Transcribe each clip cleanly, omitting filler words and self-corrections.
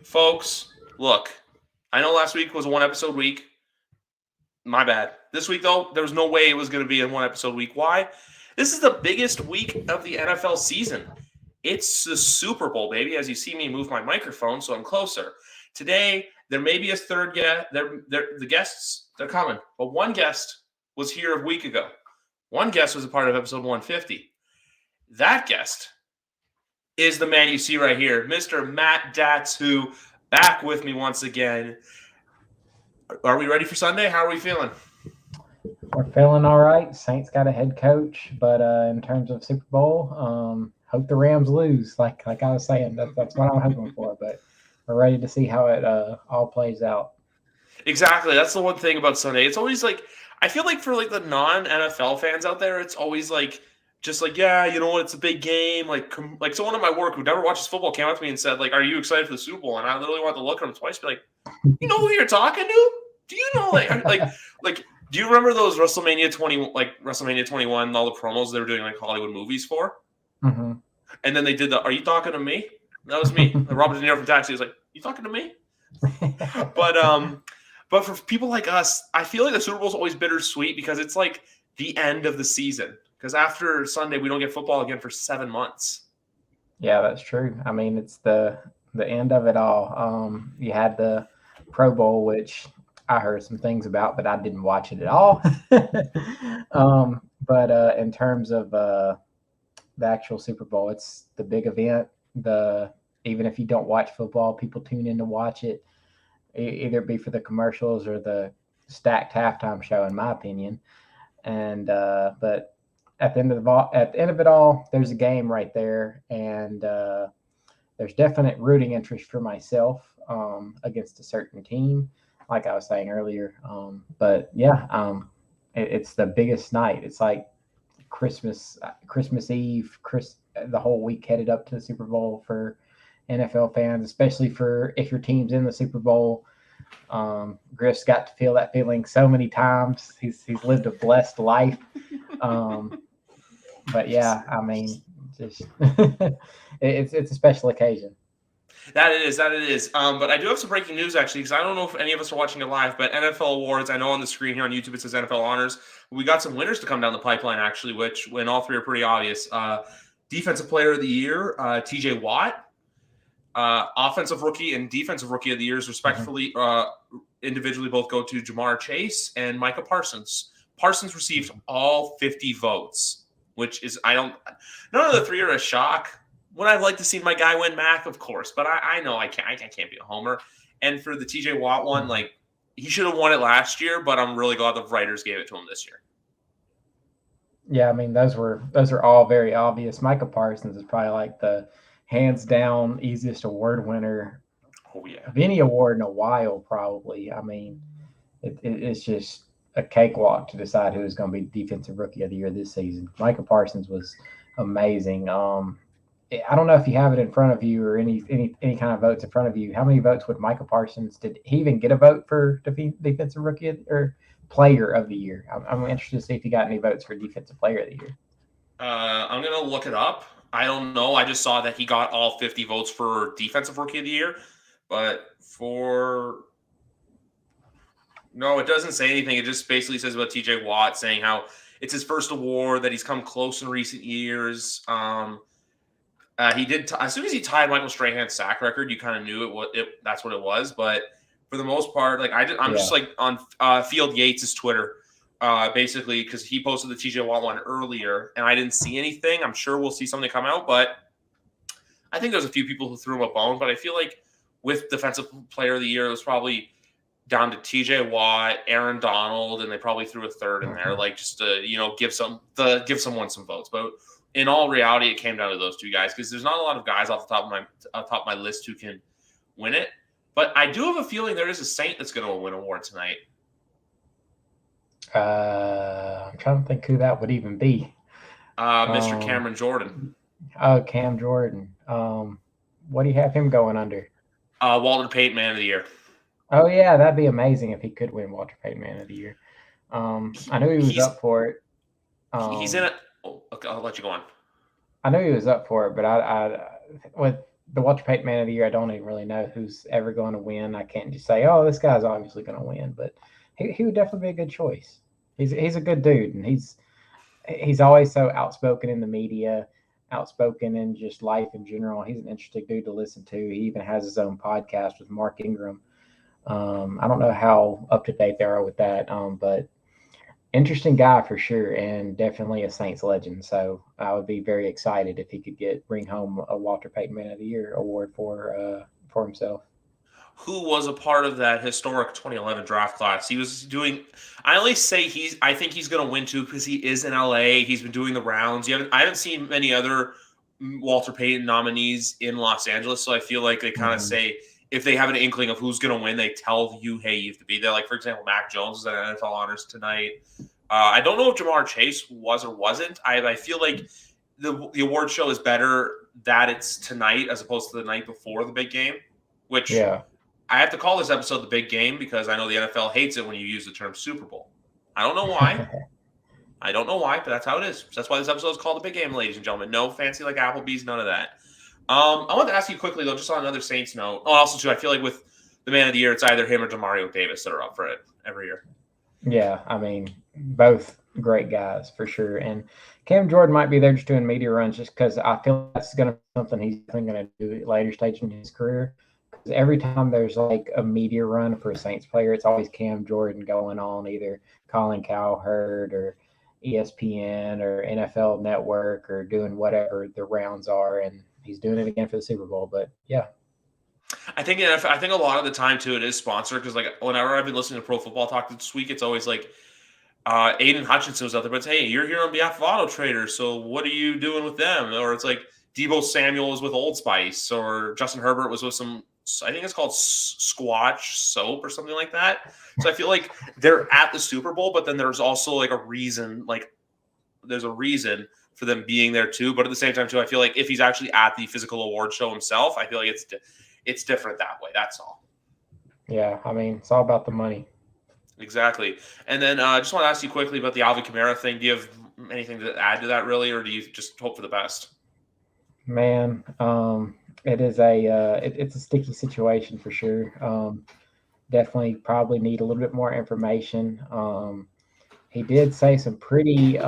Folks, look, I know last week was a one-episode week. My bad. This week, though, there was no way it was going to be a one-episode week. Why? This is the biggest week of the NFL season. It's the Super Bowl, baby, as you see me move my microphone so I'm closer. Today, there may be a third guest. The guests, they're coming. But one guest was here a week ago. One guest was a part of episode 150. That guest is the man you see right here, Mr. Matt Datsu, back with me once again. Are we ready for Sunday? How are we feeling? We're feeling all right. Saints got a head coach, but in terms of Super Bowl, hope the Rams lose. Like I was saying, that's what I'm hoping for. But we're ready to see how it all plays out. Exactly. That's the one thing about Sunday. It's always like, I feel like for like the non-NFL fans out there, it's always like, just like, yeah, you know what? It's a big game. Like someone at my work who never watches football came up to me and said, like, "Are you excited for the Super Bowl?" And I literally wanted to look at him twice, be like, "You know who you're talking to? Do you know like do you remember those WrestleMania 21, all the promos they were doing like Hollywood movies for?" Mm-hmm. And then they did the "Are you talking to me?" That was me. Robert De Niro from Taxi was like, "You talking to me?" But for people like us, I feel like the Super Bowl is always bittersweet because it's like the end of the season. Because after Sunday, we don't get football again for 7 months. Yeah, that's true. I mean, it's the end of it all. You had the Pro Bowl, which I heard some things about, but I didn't watch it at all. But in terms of the actual Super Bowl, it's the big event. Even if you don't watch football, people tune in to watch it. Either be for the commercials or the stacked halftime show, in my opinion. And but at the end of it all, there's a game right there, and there's definite rooting interest for myself against a certain team, like I was saying earlier. But yeah, it's the biggest night. It's like Christmas Eve, the whole week headed up to the Super Bowl for NFL fans, especially for if your team's in the Super Bowl. Griff's got to feel that feeling so many times. He's lived a blessed life. But yeah, I mean, just it's a special occasion. That it is. But I do have some breaking news actually, because I don't know if any of us are watching it live. But NFL awards, I know on the screen here on YouTube it says NFL honors. We got some winners to come down the pipeline actually, when all three are pretty obvious. Defensive Player of the Year, T.J. Watt. Offensive Rookie and Defensive Rookie of the Years, respectively, individually both go to Jamar Chase and Micah Parsons. Parsons received all 50 votes, which is none of the three are a shock. Would I like to see my guy win Mac? Of course, but I know I can't be a homer. And for the TJ Watt one, like he should have won it last year, but I'm really glad the writers gave it to him this year. Yeah, I mean those are all very obvious. Micah Parsons is probably like the hands down easiest award winner of any award in a while, probably. I mean, it's just a cakewalk to decide who is going to be Defensive Rookie of the Year this season. Micah Parsons was amazing. I don't know if you have it in front of you or any kind of votes in front of you. How many votes would Micah Parsons? Did he even get a vote for Defensive Rookie or Player of the Year? I'm interested to see if he got any votes for Defensive Player of the Year. I'm going to look it up. I don't know. I just saw that he got all 50 votes for Defensive Rookie of the Year. But no, it doesn't say anything. It just basically says about TJ Watt, saying how it's his first award, that he's come close in recent years. He did as soon as he tied Michael Strahan's sack record, you kind of knew that's what it was. But for the most part, like I'm just like on Field Yates' Twitter, basically because he posted the TJ Watt one earlier, and I didn't see anything. I'm sure we'll see something come out, but I think there's a few people who threw him a bone. But I feel like with Defensive Player of the Year, it was probably down to TJ Watt, Aaron Donald, and they probably threw a third in there, like just to give someone some votes. But in all reality, it came down to those two guys because there's not a lot of guys off the top of my list who can win it. But I do have a feeling there is a Saint that's going to win an award tonight. I'm trying to think who that would even be. Mr. Cameron Jordan. Oh, Cam Jordan. What do you have him going under? Walter Payton Man of the Year. Oh yeah, that'd be amazing if he could win Walter Payton Man of the Year. I knew he was up for it. He's in it. Oh, okay, I'll let you go on. I knew he was up for it, but I with the Walter Payton Man of the Year, I don't even really know who's ever going to win. I can't just say, oh, this guy's obviously going to win, but he would definitely be a good choice. He's a good dude, and he's always so outspoken in the media, outspoken in just life in general. He's an interesting dude to listen to. He even has his own podcast with Mark Ingram. I don't know how up to date they are with that, but interesting guy for sure, and definitely a Saints legend. So I would be very excited if he could bring home a Walter Payton Man of the Year award for himself. Who was a part of that historic 2011 draft class. He was doing. I only say I think he's going to win too because he is in LA. He's been doing the rounds. I haven't seen many other Walter Payton nominees in Los Angeles, so I feel like they kind of say if they have an inkling of who's going to win, they tell you, hey, you have to be there. Like for example, Mac Jones was at NFL Honors tonight. I don't know if Jamar Chase was or wasn't. I feel like the award show is better that it's tonight as opposed to the night before the big game, which. Yeah. I have to call this episode the big game because I know the NFL hates it when you use the term Super Bowl. I don't know why. But that's how it is. So that's why this episode is called the big game, ladies and gentlemen. No fancy like Applebee's, none of that. I want to ask you quickly, though, just on another Saints note. Oh, also, too, I feel like with the Man of the Year, it's either him or Demario Davis that are up for it every year. Yeah, I mean, both great guys for sure. And Cam Jordan might be there just doing media runs just because I feel that's going to be something he's going to do at later stage in his career. Because every time there's like a media run for a Saints player, it's always Cam Jordan going on, either Colin Cowherd or ESPN or NFL Network or doing whatever the rounds are. And he's doing it again for the Super Bowl. But yeah. I think a lot of the time too it is sponsored because like whenever I've been listening to Pro Football Talk this week, it's always like Aiden Hutchinson was out there, but it's, hey, you're here on behalf of Auto Trader, so what are you doing with them? Or it's like Debo Samuel was with Old Spice, or Justin Herbert was with some, I think it's called Squatch soap or something like that. So I feel like they're at the Super Bowl, but then there's also like a reason, there's a reason for them being there too. But at the same time too, I feel like if he's actually at the physical award show himself, I feel like it's different that way. That's all. Yeah, I mean, it's all about the money. Exactly. And then I just want to ask you quickly about the Alvin Kamara thing. Do you have anything to add to that, really, or do you just hope for the best? Man, it is it's a sticky situation for sure. Definitely probably need a little bit more information. He did say some pretty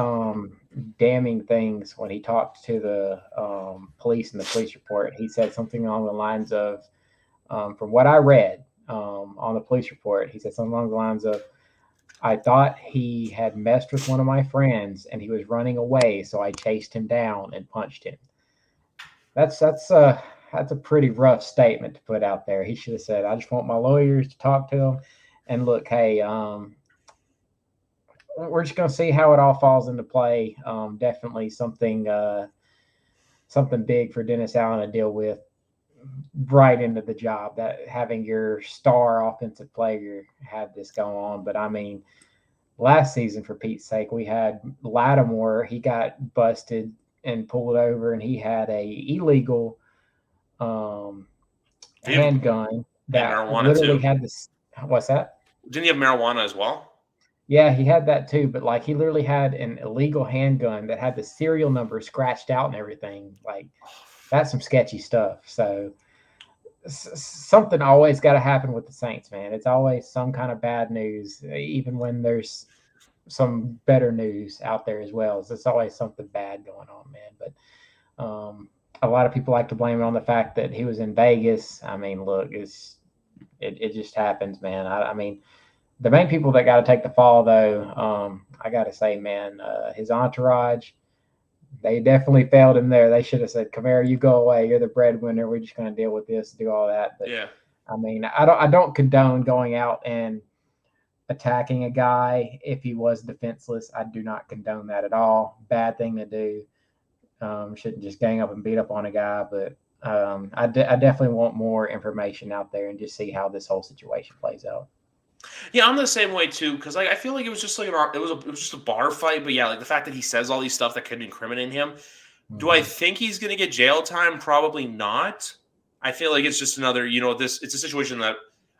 damning things when he talked to the police in the police report. He said something along the lines of, from what I read on the police report, he said something along the lines of, I thought he had messed with one of my friends and he was running away, so I chased him down and punched him. That's a pretty rough statement to put out there. He should have said, I just want my lawyers to talk to him. And look, hey, we're just going to see how it all falls into play. Definitely something big for Dennis Allen to deal with right into the job, that having your star offensive player have this go on. But I mean, last season, for Pete's sake, we had Lattimore. He got busted and pulled over, and he had a illegal handgun that literally had this. What's that? Didn't he have marijuana as well? Yeah, he had that too, but like he literally had an illegal handgun that had the serial number scratched out and everything. Like that's some sketchy stuff. So something always got to happen with the Saints, man. It's always some kind of bad news, even when there's some better news out there as well. So it's always something bad going on, man. But a lot of people like to blame it on the fact that he was in Vegas. I mean, look, it just happens, man. I mean, the main people that got to take the fall, though, I got to say, man, his entourage, they definitely failed him there. They should have said, Kamara, you go away. You're the breadwinner. We're just going to deal with this, do all that. But yeah, I mean, I don't condone going out and attacking a guy if he was defenseless. I do not condone that at all. Bad thing to do. Shouldn't just gang up and beat up on a guy. But I definitely want more information out there and just see how this whole situation plays out. Yeah, I'm the same way too, because like I feel like it was just like it was just a bar fight. But yeah, like the fact that he says all these stuff that could incriminate him. Mm-hmm. Do I think he's going to get jail time? Probably not. I feel like it's just another, it's a situation that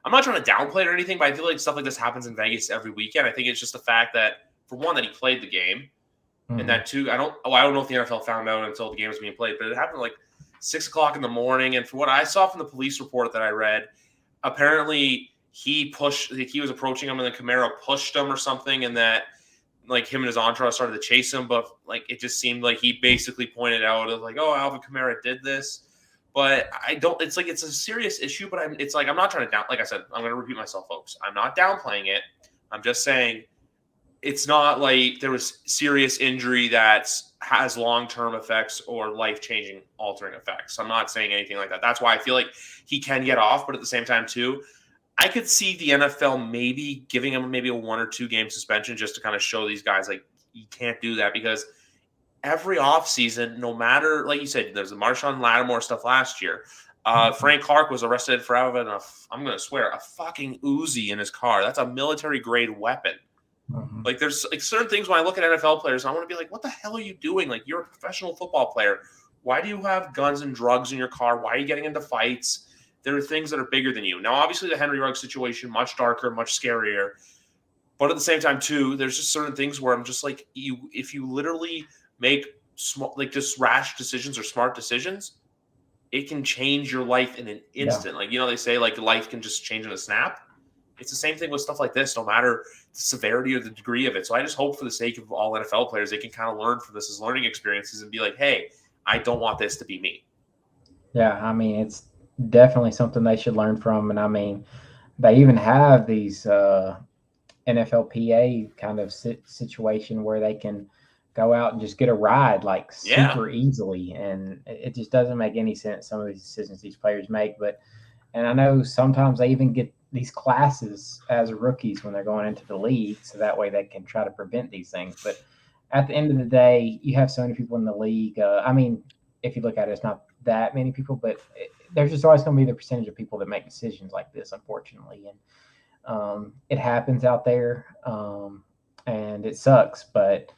I'm not trying to downplay it or anything, but I feel like stuff like this happens in Vegas every weekend. I think it's just the fact that, for one, that he played the game, and that two, I don't know if the NFL found out until the game was being played, but it happened like 6 o'clock in the morning. And from what I saw from the police report that I read, apparently he was approaching him and the Camaro pushed him or something, and that like him and his entourage started to chase him. But like it just seemed like he basically pointed out of like, oh, Alvin Kamara did this. But I don't. It's like it's a serious issue. But I'm not trying to down. Like I said, I'm going to repeat myself, folks. I'm not downplaying it. I'm just saying it's not like there was serious injury that has long-term effects or life-changing, altering effects. I'm not saying anything like that. That's why I feel like he can get off. But at the same time, too, I could see the NFL maybe giving him maybe a 1 or 2 game suspension just to kind of show these guys like you can't do that, because every offseason, no matter, like you said, there's the Marshawn Lattimore stuff last year. Frank Clark was arrested for having I'm going to swear, a fucking Uzi in his car. That's a military-grade weapon. Mhm. Like there's like certain things when I look at NFL players, I want to be like, what the hell are you doing? Like you're a professional football player. Why do you have guns and drugs in your car? Why are you getting into fights? There are things that are bigger than you. Now, obviously, the Henry Ruggs situation, much darker, much scarier. But at the same time, too, there's just certain things where I'm just like, if you literally make small, like just rash decisions or smart decisions, it can change your life in an instant. Like, they say like life can just change in a snap. It's the same thing with stuff like this, no matter the severity or the degree of it. So I just hope for the sake of all NFL players, they can kind of learn from this as learning experiences and be like, hey, I don't want this to be me. Yeah, I mean, it's definitely something they should learn from. And I mean, they even have these NFLPA kind of situation where they can go out and just get a ride like super easily. And it just doesn't make any sense, some of these decisions these players make. And I know sometimes they even get these classes as rookies when they're going into the league, so that way they can try to prevent these things. But at the end of the day, you have so many people in the league. I mean, if you look at it, it's not that many people, but there's just always going to be the percentage of people that make decisions like this, unfortunately. And it happens out there, and it sucks. But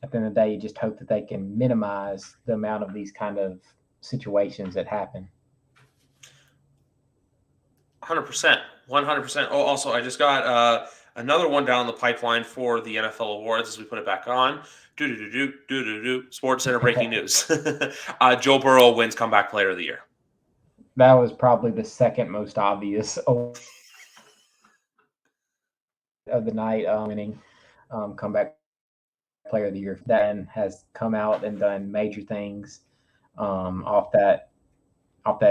at the end of the day, you just hope that they can minimize the amount of these kind of situations that happen. 100%. 100%. Oh, also, I just got another one down the pipeline for the NFL awards as we put it back on. Sports Center breaking news. Joe Burrow wins Comeback Player of the Year. That was probably the second most obvious of the night, winning Comeback Player of the Year. That has come out and done major things off that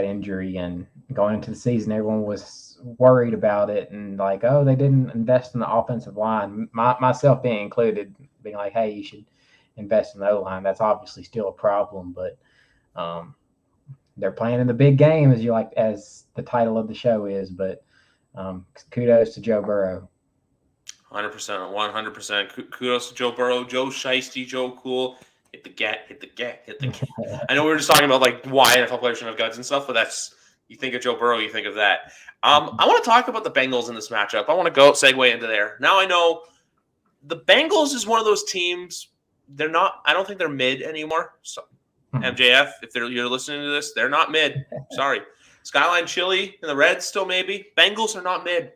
injury, and going into the season, everyone was worried about it and like, oh, they didn't invest in the offensive line. Myself being included, being like, hey, you should invest in the O-line. That's obviously still a problem, but they're playing in the big game, as the title of the show is. But kudos to Joe Burrow. 100%, 100%. Kudos to Joe Burrow, Joe Shiesty, Joe Cool. Hit the get. I know we were just talking about like why NFL players shouldn't have guts and stuff, but that's, you think of Joe Burrow, you think of that. I want to talk about the Bengals in this matchup. I want to segue into there. Now I know the Bengals is one of those teams. They're not. I don't think they're mid anymore. So MJF, if you're listening to this, they're not mid. Sorry, Skyline Chili and the Reds still maybe. Bengals are not mid.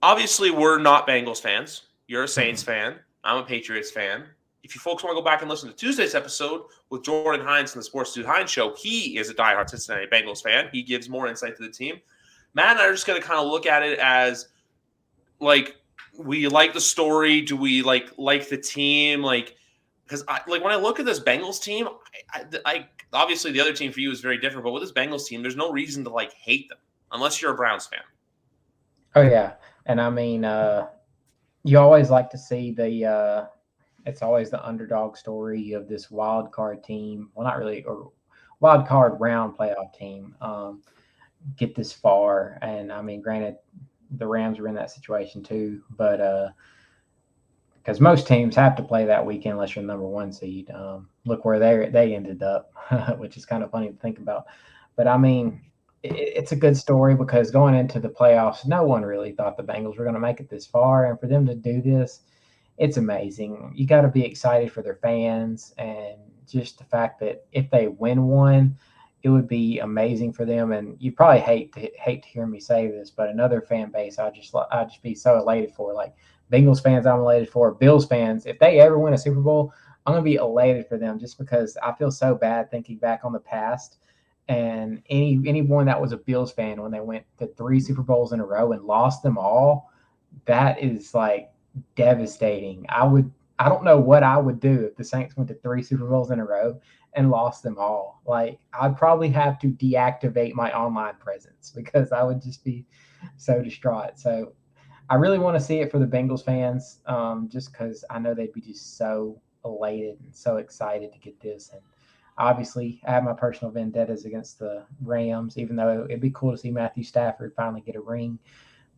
Obviously, we're not Bengals fans. You're a Saints fan. I'm a Patriots fan. If you folks want to go back and listen to Tuesday's episode with Jordan Hines from the Sports Dude Hines Show, he is a diehard Cincinnati Bengals fan. He gives more insight to the team. Matt and I are just going to kind of look at it as, like, we like the story. Do we like the team? Like, because when I look at this Bengals team, I obviously the other team for you is very different. But with this Bengals team, there's no reason to hate them unless you're a Browns fan. Oh yeah, and I mean, you always like to see it's always the underdog story of this wild card team. Well, not really, or wild card round playoff team get this far. And I mean, granted, the Rams were in that situation too, but because most teams have to play that weekend unless you're the number 1 seed. Look where they ended up, which is kind of funny to think about. But I mean, it's a good story because going into the playoffs, no one really thought the Bengals were going to make it this far, and for them to do this, it's amazing. You got to be excited for their fans, and just the fact that if they win one, it would be amazing for them. And you probably hate to hear me say this, but another fan base I'd just be so elated for. Like Bengals fans, I'm elated for. Bills fans, if they ever win a Super Bowl, I'm gonna be elated for them just because I feel so bad thinking back on the past. And anyone that was a Bills fan when they went to 3 Super Bowls in a row and lost them all, that is like devastating. I don't know what I would do if the Saints went to 3 Super Bowls in a row and lost them all. Like I'd probably have to deactivate my online presence because I would just be so distraught. So I really want to see it for the Bengals fans, just because I know they'd be just so elated and so excited to get this. And obviously, I have my personal vendettas against the Rams, even though it'd be cool to see Matthew Stafford finally get a ring.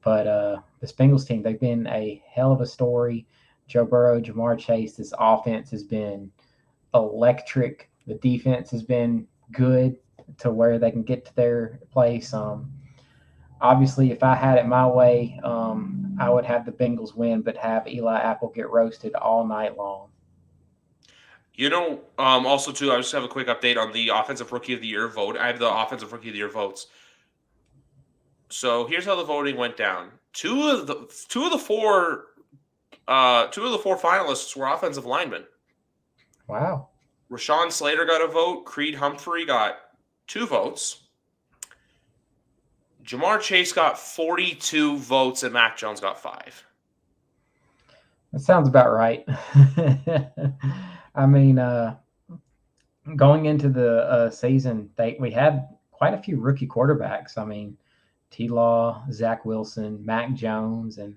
But this Bengals team, they've been a hell of a story. Joe Burrow, Jamar Chase, this offense has been electric. The defense has been good to where they can get to their place. Obviously, if I had it my way, I would have the Bengals win, but have Eli Apple get roasted all night long. Also too, I just have a quick update on the offensive rookie of the year vote. I have the offensive rookie of the year votes. So here's how the voting went down. Two of the four finalists were offensive linemen. Wow. Rashawn Slater got a vote. Creed Humphrey got 2 votes. Jamar Chase got 42 votes, and Mac Jones got 5. That sounds about right. I mean, going into the season, we had quite a few rookie quarterbacks. I mean, T-Law, Zach Wilson, Mac Jones, and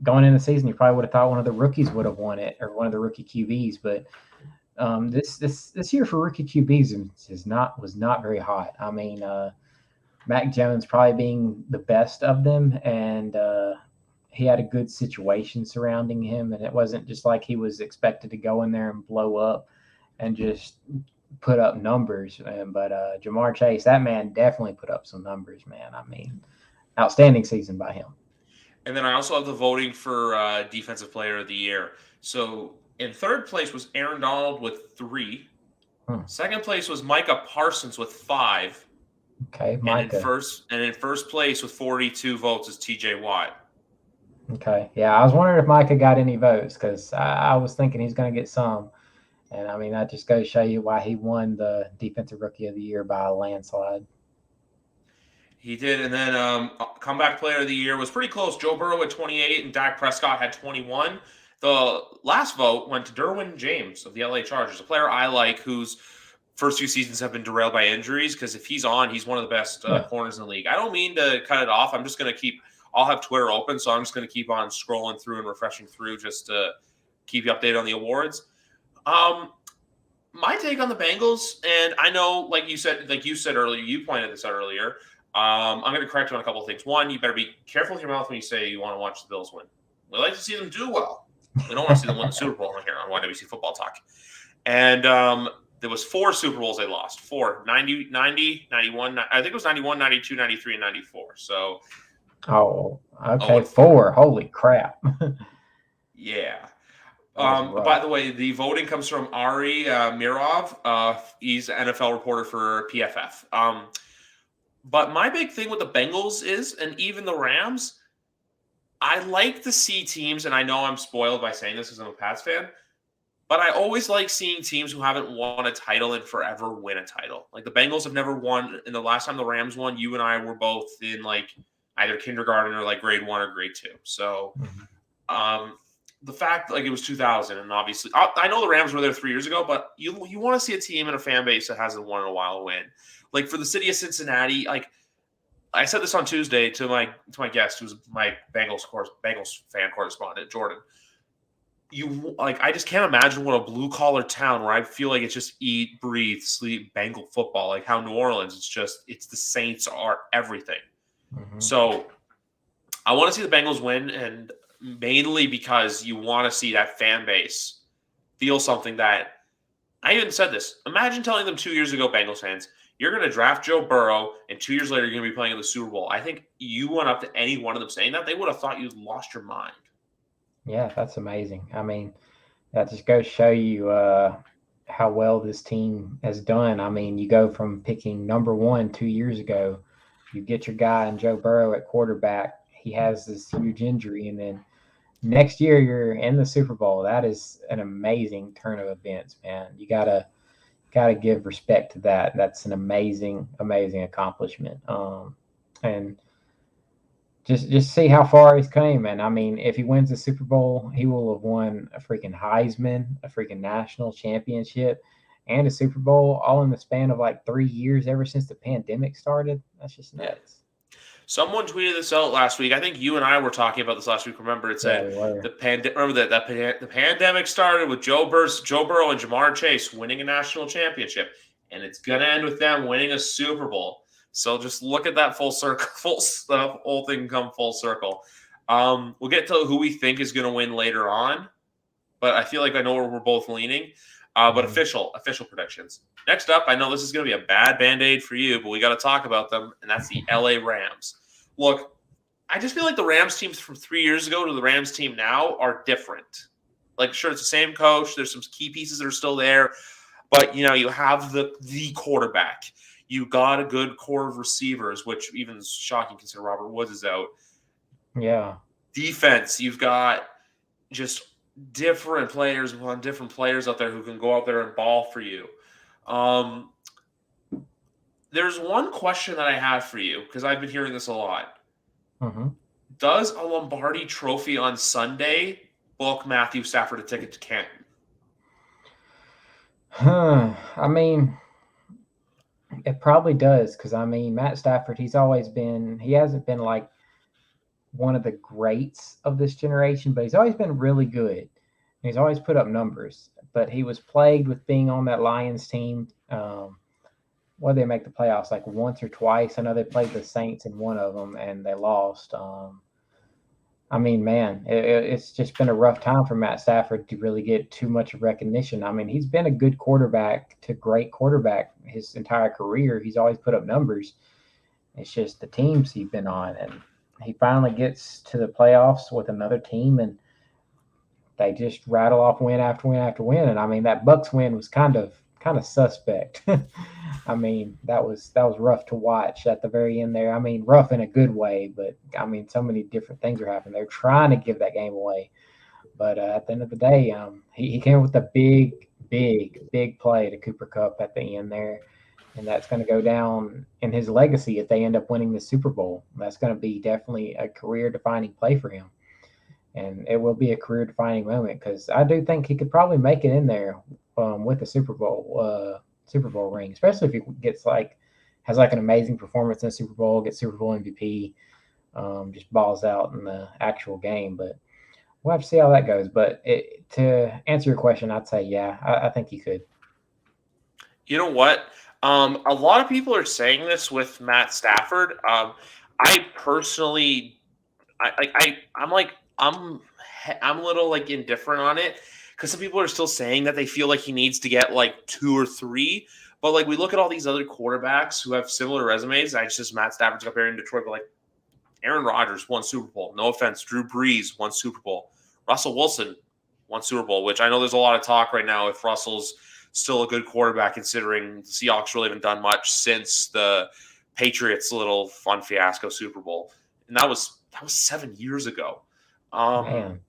going into the season, you probably would have thought one of the rookies would have won it, or one of the rookie QBs. But this year for rookie QBs was not very hot. I mean, Mac Jones probably being the best of them, and he had a good situation surrounding him, and it wasn't just like he was expected to go in there and blow up and just put up numbers. But Jamar Chase, that man definitely put up some numbers, man. I mean, outstanding season by him. And then I also have the voting for Defensive Player of the Year. So in third place was Aaron Donald with 3. Second place was Micah Parsons with 5. Okay, Micah. And in first place with 42 votes is TJ Watt. Okay, yeah, I was wondering if Micah got any votes because I was thinking he's going to get some. And I mean, that just goes to show you why he won the Defensive Rookie of the Year by a landslide. He did. And then Comeback Player of the Year was pretty close. Joe Burrow had 28 and Dak Prescott had 21. The last vote went to Derwin James of the LA Chargers, a player I like whose first few seasons have been derailed by injuries, because if he's on, he's one of the best corners in the league. I don't mean to cut it off. I'm just going to I'll have Twitter open, so I'm just going to keep on scrolling through and refreshing through just to keep you updated on the awards. My take on the Bengals, and I know, like you said earlier, you pointed this out earlier. I'm going to correct you on a couple of things. One, you better be careful with your mouth when you say you want to watch the Bills win. We like to see them do well. We don't want to see them win the Super Bowl here on YWC Football Talk. And there was 4 Super Bowls they lost. 4, 90, 91. I think it was 91, 92, 93, and 94. So. Oh, okay. 4. Holy crap. Yeah. By the way, the voting comes from Ari Mirov. He's an NFL reporter for PFF. But my big thing with the Bengals is, and even the Rams, I like to see teams, and I know I'm spoiled by saying this because I'm a Pats fan, but I always like seeing teams who haven't won a title in forever win a title. Like the Bengals have never won, and the last time the Rams won, you and I were both in like either kindergarten or like grade 1 or grade 2. So the fact, like, it was 2000, and obviously I know the Rams were there 3 years ago, but you want to see a team and a fan base that hasn't won in a while win. Like for the city of Cincinnati, like I said this on Tuesday to my guest, who's my Bengals fan correspondent, Jordan. I just can't imagine what a blue collar town where I feel like it's just eat, breathe, sleep Bengal football. Like how New Orleans, it's the Saints are everything. Mm-hmm. So I want to see the Bengals win, and mainly because you want to see that fan base feel something that I even said this. Imagine telling them 2 years ago, Bengals fans, you're going to draft Joe Burrow, and 2 years later, you're going to be playing in the Super Bowl. I think you went up to any one of them saying that, they would have thought you'd lost your mind. Yeah, that's amazing. I mean, that just goes to show you how well this team has done. I mean, you go from picking number 1 2 years ago, you get your guy in Joe Burrow at quarterback. He has this huge injury, and then next year you're in the Super Bowl. That is an amazing turn of events, man. You gotta give respect to that. That's an amazing, amazing accomplishment. And just see how far he's came. And I mean, if he wins the Super Bowl, he will have won a freaking Heisman, a freaking national championship, and a Super Bowl all in the span of like 3 years ever since the pandemic started. That's just Yeah. nuts. Someone tweeted this out last week. I think you and I were talking about this last week. Remember, it Yeah, said we were. remember the pandemic started with Joe Burrow, and Jamar Chase winning a national championship, and it's gonna end with them winning a Super Bowl. So just look at that full circle, whole thing come full circle. We'll get to who we think is gonna win later on, but I feel like I know where we're both leaning. But official predictions. Next up, I know this is going to be a bad Band-Aid for you, but we got to talk about them, and that's the LA Rams. Look, I just feel like the Rams teams from 3 years ago to the Rams team now are different. Like, sure, it's the same coach. There's some key pieces that are still there, but you have the quarterback. You got a good core of receivers, which even is shocking considering Robert Woods is out. Yeah. Defense, you've got just different players out there who can go out there and ball for you. There's one question that I have for you because I've been hearing this a lot. Mm-hmm. Does a Lombardi Trophy on Sunday book Matthew Stafford a ticket to Canton? I mean, it probably does because I mean, Matt Stafford, he hasn't been like one of the greats of this generation, but he's always been really good. He's always put up numbers, but he was plagued with being on that Lions team. Well, they make the playoffs like once or twice. I know they played the Saints in one of them and they lost. I mean, man, it's just been a rough time for Matt Stafford to really get too much recognition. I mean, he's been a good quarterback to great quarterback his entire career. He's always put up numbers. It's just the teams he's been on, and he finally gets to the playoffs with another team, and they just rattle off win after win after win. And I mean, that Bucks win was kind of suspect. I mean, that was rough to watch at the very end there. I mean, rough in a good way, but I mean, so many different things are happening. They're trying to give that game away, but at the end of the day, he came up with a big play to Cooper Cup at the end there, and that's going to go down in his legacy if they end up winning the Super Bowl. That's going to be definitely a career-defining play for him, and it will be a career-defining moment because I do think he could probably make it in there with the Super Bowl ring, especially if he has an amazing performance in the Super Bowl, gets Super Bowl MVP, just balls out in the actual game. But we'll have to see how that goes. But to answer your question, I'd say yeah, I think he could. You know what? A lot of people are saying this with Matt Stafford. I personally, I'm a little like indifferent on it because some people are still saying that they feel like he needs to get like 2 or 3. But like we look at all these other quarterbacks who have similar resumes. Matt Stafford's up here in Detroit, but like Aaron Rodgers won Super Bowl. No offense, Drew Brees won Super Bowl. Russell Wilson won Super Bowl, which I know there's a lot of talk right now if Russell's still a good quarterback considering the Seahawks really haven't done much since the Patriots' little fun fiasco Super Bowl, and that was 7 years ago. Man.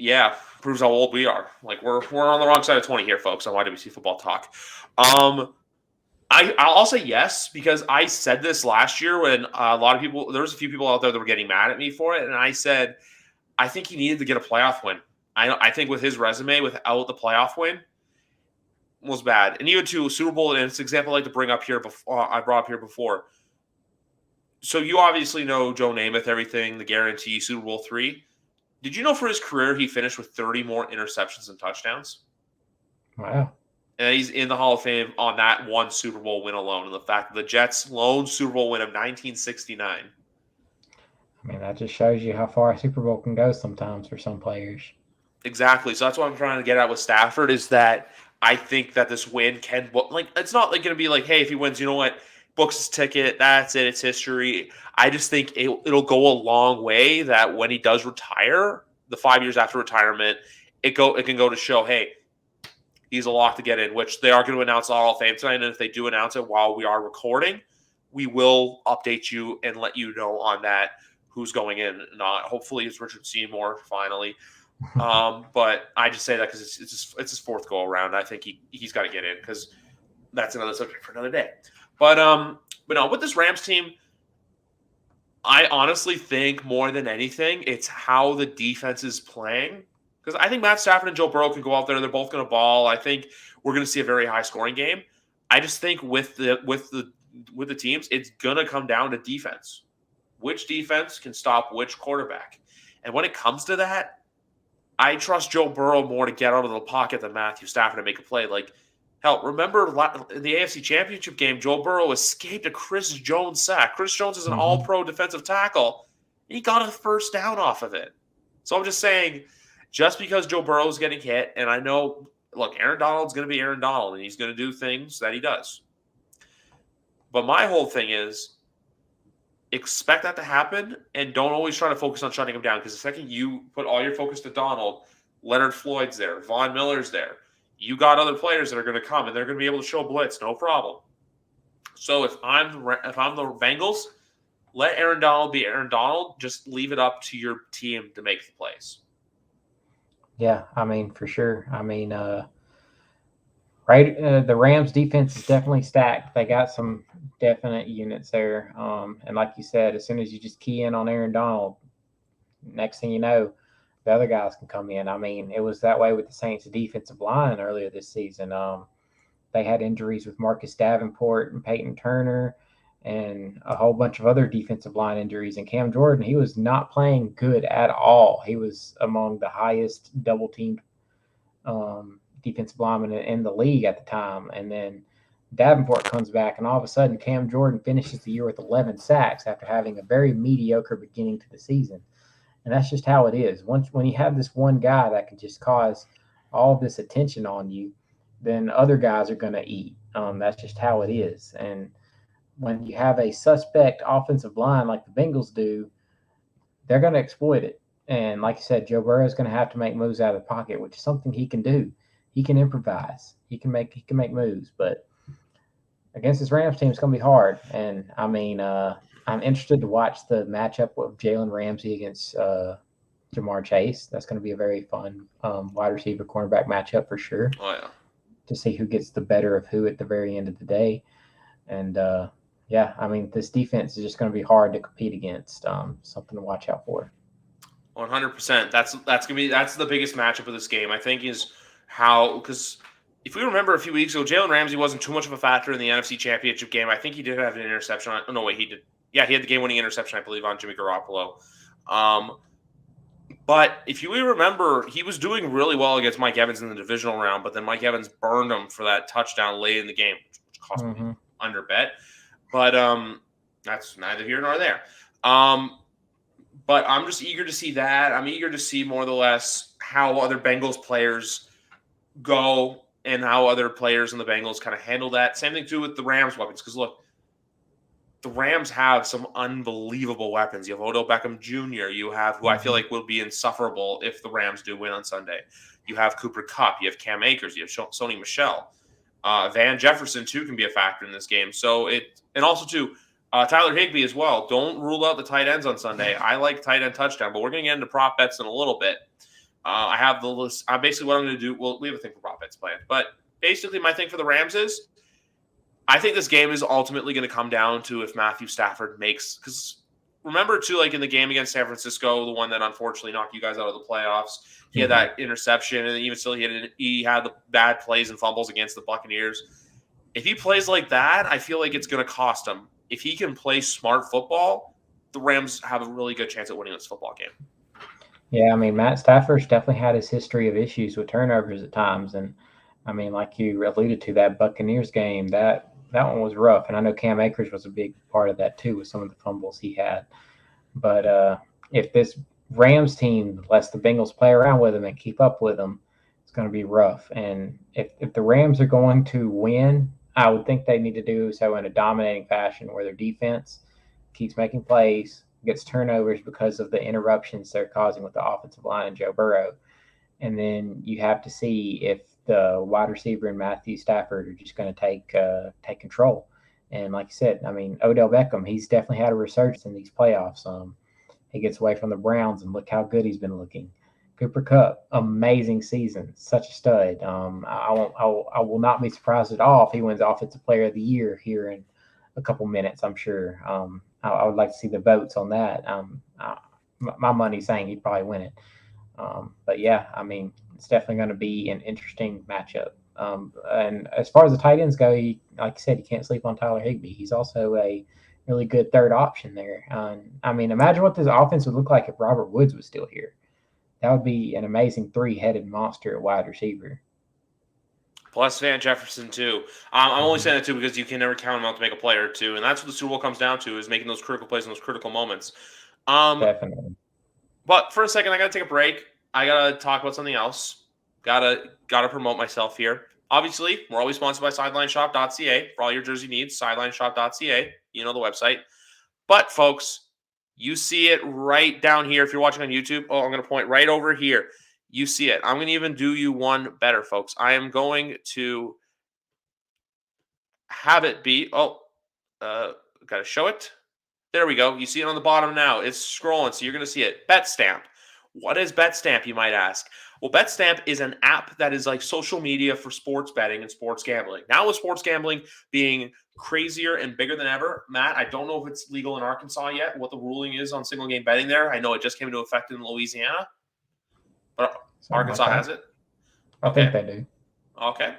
Yeah, proves how old we are. Like we're on the wrong side of 20 here, folks, on YWC Football Talk. I'll say yes because I said this last year when there was a few people out there that were getting mad at me for it, and I said I think he needed to get a playoff win. I think with his resume, without the playoff win, was bad. And even to Super Bowl, and it's an example I like to bring up here before. I brought up here before. So you obviously know Joe Namath, everything, the guarantee, Super Bowl III. Did you know for his career he finished with 30 more interceptions than touchdowns? Wow. And he's in the Hall of Fame on that one Super Bowl win alone, and the fact that the Jets' lone Super Bowl win of 1969. I mean, that just shows you how far a Super Bowl can go sometimes for some players. Exactly. So that's what I'm trying to get at with Stafford is that I think that this win can it's not like going to be like, hey, if he wins, you know what, books his ticket, that's it, it's history. I just think it'll go a long way that when he does retire, the 5 years after retirement, it can go to show, hey, he's a lock to get in, which they are going to announce the Hall of Fame tonight. And if they do announce it while we are recording, we will update you and let you know on that who's going in. Not hopefully it's Richard Seymour finally. But I just say that because it's his fourth go around. I think he's got to get in because that's another subject for another day. But no, with this Rams team, I honestly think more than anything, it's how the defense is playing. Because I think Matt Stafford and Joe Burrow can go out there. They're both going to ball. I think we're going to see a very high scoring game. I just think with the teams, it's going to come down to defense. Which defense can stop which quarterback? And when it comes to that, I trust Joe Burrow more to get out of the pocket than Matthew Stafford to make a play. Like, hell, remember in the AFC Championship game, Joe Burrow escaped a Chris Jones sack. Chris Jones is an all-pro defensive tackle. He got a first down off of it. So I'm just saying, just because Joe Burrow is getting hit, and I know, look, Aaron Donald's going to be Aaron Donald, and he's going to do things that he does. But my whole thing is, expect that to happen, and don't always try to focus on shutting him down, because the second you put all your focus to Donald, Leonard Floyd's there, Von Miller's there, you got other players that are going to come, and they're going to be able to show blitz, no problem. So if I'm the Bengals, let Aaron Donald be Aaron Donald. Just leave it up to your team to make the plays. Yeah, I mean, for sure. I mean, the Rams defense is definitely stacked. They got some definite units there. And like you said, as soon as you just key in on Aaron Donald, next thing you know, the other guys can come in. I mean, it was that way with the Saints defensive line earlier this season. They had injuries with Marcus Davenport and Peyton Turner and a whole bunch of other defensive line injuries. And Cam Jordan, he was not playing good at all. He was among the highest double-teamed defensive linemen in the league at the time. And then Davenport comes back, and all of a sudden Cam Jordan finishes the year with 11 sacks after having a very mediocre beginning to the season. And that's just how it is. When you have this one guy that can just cause all of this attention on you, then other guys are going to eat. That's just how it is. And when you have a suspect offensive line like the Bengals do, they're going to exploit it. And like you said, Joe Burrow is going to have to make moves out of the pocket, which is something he can do. He can improvise. He can make moves. But against this Rams team, it's going to be hard. And I mean, I'm interested to watch the matchup of Jalen Ramsey against Jamar Chase. That's going to be a very fun wide receiver cornerback matchup for sure. Oh yeah. To see who gets the better of who at the very end of the day. And yeah, I mean, this defense is just going to be hard to compete against. Something to watch out for. 100%. That's the biggest matchup of this game, I think, is how, because if we remember a few weeks ago, Jalen Ramsey wasn't too much of a factor in the NFC Championship game. I think he did have an interception. He did. Yeah, he had the game-winning interception, I believe, on Jimmy Garoppolo. But if you remember, he was doing really well against Mike Evans in the divisional round, but then Mike Evans burned him for that touchdown late in the game, which cost me under bet. But that's neither here nor there. But I'm just eager to see that. I'm eager to see more or less how other Bengals players go and how other players in the Bengals kind of handle that. Same thing too with the Rams weapons. Because look, the Rams have some unbelievable weapons. You have Odell Beckham Jr. You have who I feel like will be insufferable if the Rams do win on Sunday. You have Cooper Kupp. You have Cam Akers. You have Sony Michel. Van Jefferson too can be a factor in this game. So and also too, Tyler Higbee as well. Don't rule out the tight ends on Sunday. I like tight end touchdown, but we're going to get into prop bets in a little bit. I have the list. Basically what I'm going to do. Well, we have a thing for prop bets planned, but basically my thing for the Rams is, I think this game is ultimately going to come down to if Matthew Stafford makes, because remember too, like in the game against San Francisco, the one that unfortunately knocked you guys out of the playoffs, he had that interception, and even still he had the bad plays and fumbles against the Buccaneers. If he plays like that, I feel like it's going to cost him. If he can play smart football, the Rams have a really good chance at winning this football game. Yeah, I mean, Matt Stafford's definitely had his history of issues with turnovers at times. And, I mean, like you alluded to, that Buccaneers game, that one was rough. And I know Cam Akers was a big part of that, too, with some of the fumbles he had. But if this Rams team lets the Bengals play around with them and keep up with them, it's going to be rough. And if the Rams are going to win, I would think they need to do so in a dominating fashion where their defense keeps making plays, gets turnovers because of the interruptions they're causing with the offensive line and Joe Burrow. And then you have to see if the wide receiver and Matthew Stafford are just going to take control. And like you said, I mean, Odell Beckham, he's definitely had a resurgence in these playoffs. He gets away from the Browns, and look how good he's been looking. Cooper Kupp, amazing season, such a stud. I will not be surprised at all if he wins Offensive Player of the Year here in a couple minutes. I'm sure. I would like to see the votes on that. My money's saying he'd probably win it. But yeah, I mean, it's definitely going to be an interesting matchup. And as far as the tight ends go, like you said, you can't sleep on Tyler Higbee. He's also a really good third option there. I mean, imagine what this offense would look like if Robert Woods was still here. That would be an amazing three-headed monster at wide receiver. Plus Van Jefferson, too. I'm only saying that, too, because you can never count him out to make a play or two. And that's what the Super Bowl comes down to, is making those critical plays in those critical moments. Definitely. But for a second, I got to take a break. I got to talk about something else. Gotta promote myself here. Obviously, we're always sponsored by SidelineShop.ca for all your jersey needs. SidelineShop.ca, you know the website. But folks, you see it right down here. If you're watching on YouTube, I'm going to point right over here. You see it. I'm going to even do you one better, folks. I am going to have it be. Got to show it. There we go. You see it on the bottom now. It's scrolling, so you're going to see it. BetStamp. What is BetStamp, you might ask? Well, BetStamp is an app that is like social media for sports betting and sports gambling. Now with sports gambling being crazier and bigger than ever, Matt, I don't know if it's legal in Arkansas yet, what the ruling is on single game betting there. I know it just came into effect in Louisiana, but Arkansas has it. I think they do. Okay.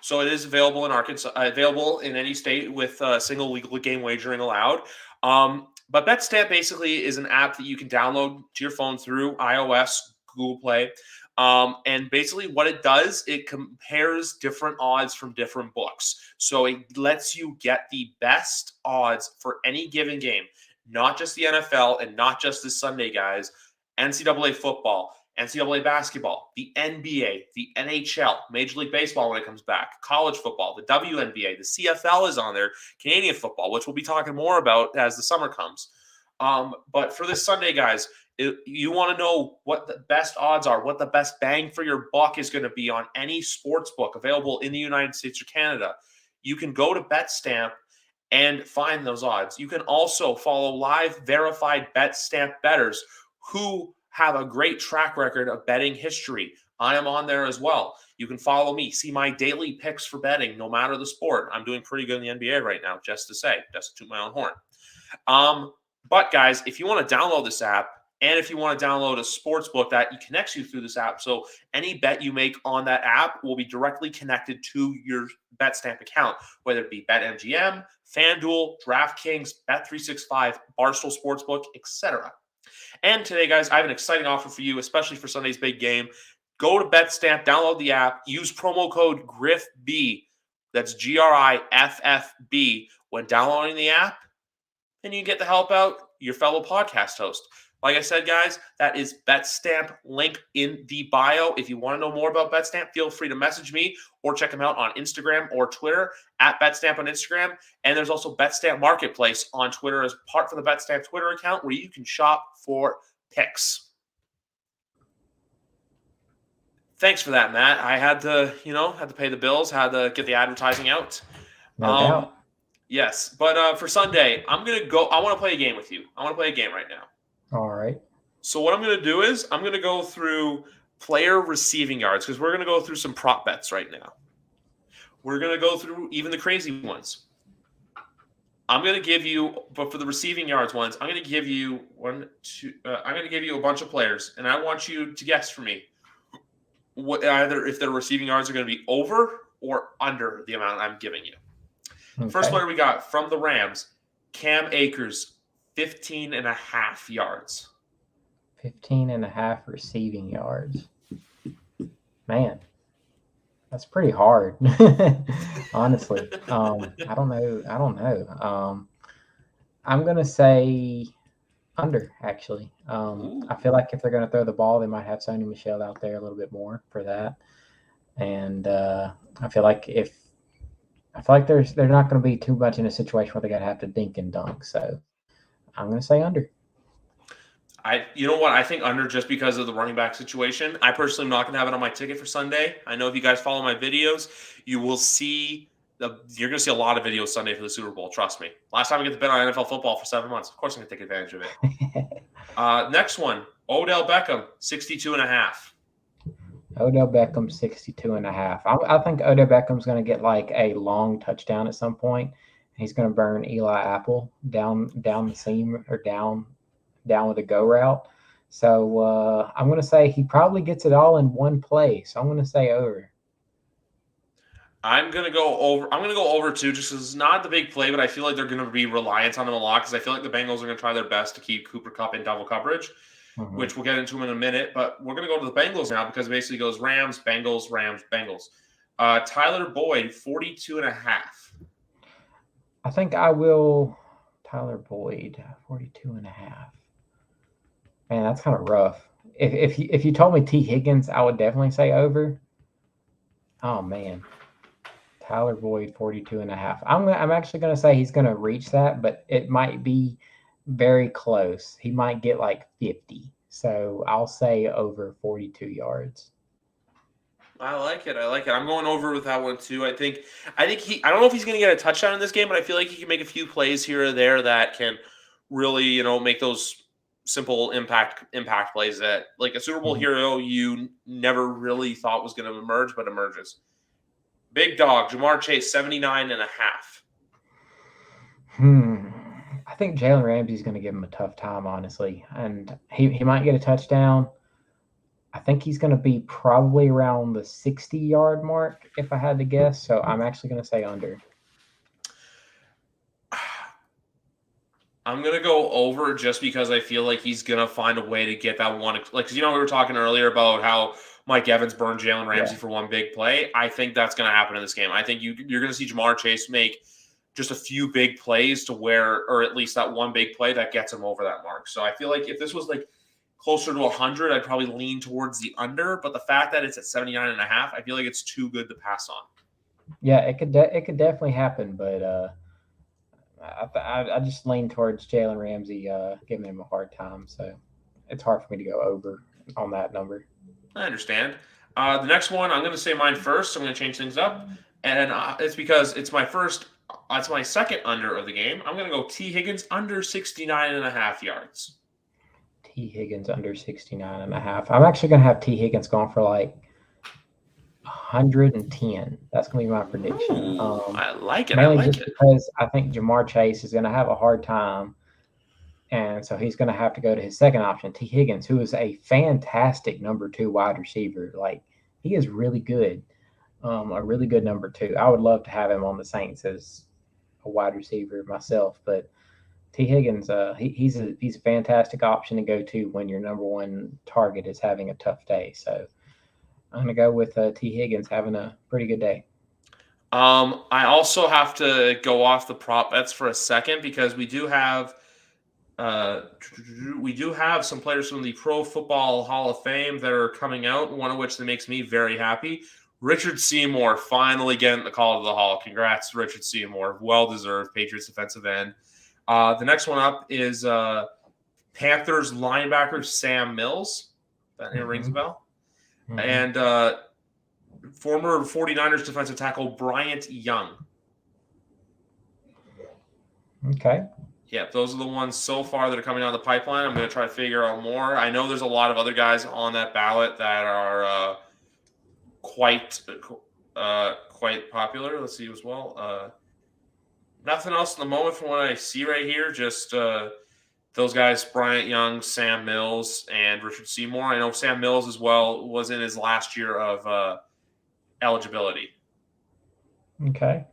So it is available in Arkansas, available in any state with single legal game wagering allowed. But BetStamp basically is an app that you can download to your phone through iOS, Google Play. And basically what it does, it compares different odds from different books. So it lets you get the best odds for any given game, not just the NFL and not just this Sunday, guys. NCAA football, NCAA basketball, the NBA, the NHL, Major League Baseball when it comes back, college football, the WNBA, the CFL is on there, Canadian football, which we'll be talking more about as the summer comes. But for this Sunday, guys, you want to know what the best odds are, what the best bang for your buck is going to be on any sports book available in the United States or Canada. You can go to BetStamp and find those odds. You can also follow live verified BetStamp bettors who have a great track record of betting history. I am on there as well. You can follow me, see my daily picks for betting, no matter the sport. I'm doing pretty good in the NBA right now, just to toot my own horn. But guys, if you want to download this app, and if you want to download a sports book that connects you through this app, so any bet you make on that app will be directly connected to your BetStamp account, whether it be BetMGM, FanDuel, DraftKings, Bet365, Barstool Sportsbook, etc. And today, guys, I have an exciting offer for you, especially for Sunday's big game. Go to BetStamp, download the app, use promo code GRIFFB, that's GRIFFB, when downloading the app, and you get to help out your fellow podcast host. Like I said, guys, that is BetStamp, link in the bio. If you want to know more about BetStamp, feel free to message me or check them out on Instagram or Twitter, at BetStamp on Instagram. And there's also BetStamp Marketplace on Twitter as part of the BetStamp Twitter account where you can shop for picks. Thanks for that, Matt. I had to pay the bills, had to get the advertising out. No doubt. Yes, but for Sunday, I'm going to go. I want to play a game with you. I want to play a game right now. All right. So what I'm going to do is I'm going to go through player receiving yards because we're going to go through some prop bets right now. We're going to go through even the crazy ones. I'm going to give you, but for the receiving yards ones, I'm going to give you I'm going to give you a bunch of players, and I want you to guess for me either if their receiving yards are going to be over or under the amount I'm giving you. Okay. First player we got from the Rams, Cam Akers, 15.5 yards. 15.5 receiving yards. Man, that's pretty hard. Honestly. I don't know. I'm going to say under, actually. I feel like if they're going to throw the ball, they might have Sony Michel out there a little bit more for that. And I feel like they're not going to be too much in a situation where they're going to have to dink and dunk. So I'm going to say under. You know what? I think under just because of the running back situation. I personally am not going to have it on my ticket for Sunday. I know if you guys follow my videos, you will see you're going to see a lot of videos Sunday for the Super Bowl. Trust me. Last time I get to bet on NFL football for 7 months. Of course I'm going to take advantage of it. Next one, Odell Beckham, 62.5. Odell Beckham, 62.5. I think Odell Beckham's going to get like a long touchdown at some point. He's going to burn Eli Apple down the seam or down with a go route. So I'm going to say he probably gets it all in one play. So I'm going to say over. I'm gonna go over. I'm gonna go over too, just because it's not the big play, but I feel like they're gonna be reliant on him a lot. Because I feel like the Bengals are gonna try their best to keep Cooper Kupp in double coverage, which we'll get into in a minute. But we're gonna go to the Bengals now because it basically goes Rams, Bengals, Rams, Bengals. Tyler Boyd, 42.5. I think I will. Tyler Boyd, 42.5. Man, that's kind of rough. If you told me T. Higgins, I would definitely say over. Oh man. Tyler Boyd, 42.5. I'm actually going to say he's going to reach that, but it might be very close. He might get like 50. So I'll say over 42 yards. I like it. I'm going over with that one too. I think he. I don't know if he's going to get a touchdown in this game, but I feel like he can make a few plays here or there that can really, make those simple impact plays that like a Super Bowl hero you never really thought was going to emerge, but emerges. Big dog, Jamar Chase, 79.5. I think Jalen Ramsey's going to give him a tough time, honestly. And he might get a touchdown. I think he's going to be probably around the 60-yard mark, if I had to guess. So I'm actually going to say under. I'm going to go over just because I feel like he's going to find a way to get that one. Like, because, we were talking earlier about how Mike Evans burned Jalen Ramsey for one big play. I think that's going to happen in this game. I think you're going to see Jamar Chase make just a few big plays to where, or at least that one big play that gets him over that mark. So I feel like if this was like closer to 100, I'd probably lean towards the under. But the fact that it's at 79.5, I feel like it's too good to pass on. Yeah, it could definitely happen, but I just lean towards Jalen Ramsey giving him a hard time. So it's hard for me to go over on that number. I understand. The next one, I'm going to say mine first. So I'm going to change things up. And it's because it's my first, it's my second under of the game. I'm going to go T. Higgins under 69.5 yards. T. Higgins under 69.5. I'm actually going to have T. Higgins going for like 110. That's going to be my prediction. I like it. Mainly because I think Jamar Chase is going to have a hard time. And so he's going to have to go to his second option, T. Higgins, who is a fantastic number 2 wide receiver. Like, he is really good, a really good number 2. I would love to have him on the Saints as a wide receiver myself. But T. Higgins, he's a fantastic option to go to when your number 1 target is having a tough day. So I'm going to go with T. Higgins having a pretty good day. I also have to go off the prop bets for a second because we do have some players from the Pro Football Hall of Fame that are coming out, one of which that makes me very happy. Richard Seymour finally getting the call to the Hall. Congrats, Richard Seymour. Well-deserved Patriots defensive end. The next one up is Panthers linebacker Sam Mills. That name rings a bell. And former 49ers defensive tackle Bryant Young. Okay. Yeah, those are the ones so far that are coming out of the pipeline. I'm going to try to figure out more. I know there's a lot of other guys on that ballot that are quite popular. Let's see as well. Nothing else in the moment from what I see right here. Just those guys, Bryant Young, Sam Mills, and Richard Seymour. I know Sam Mills as well was in his last year of eligibility. Okay.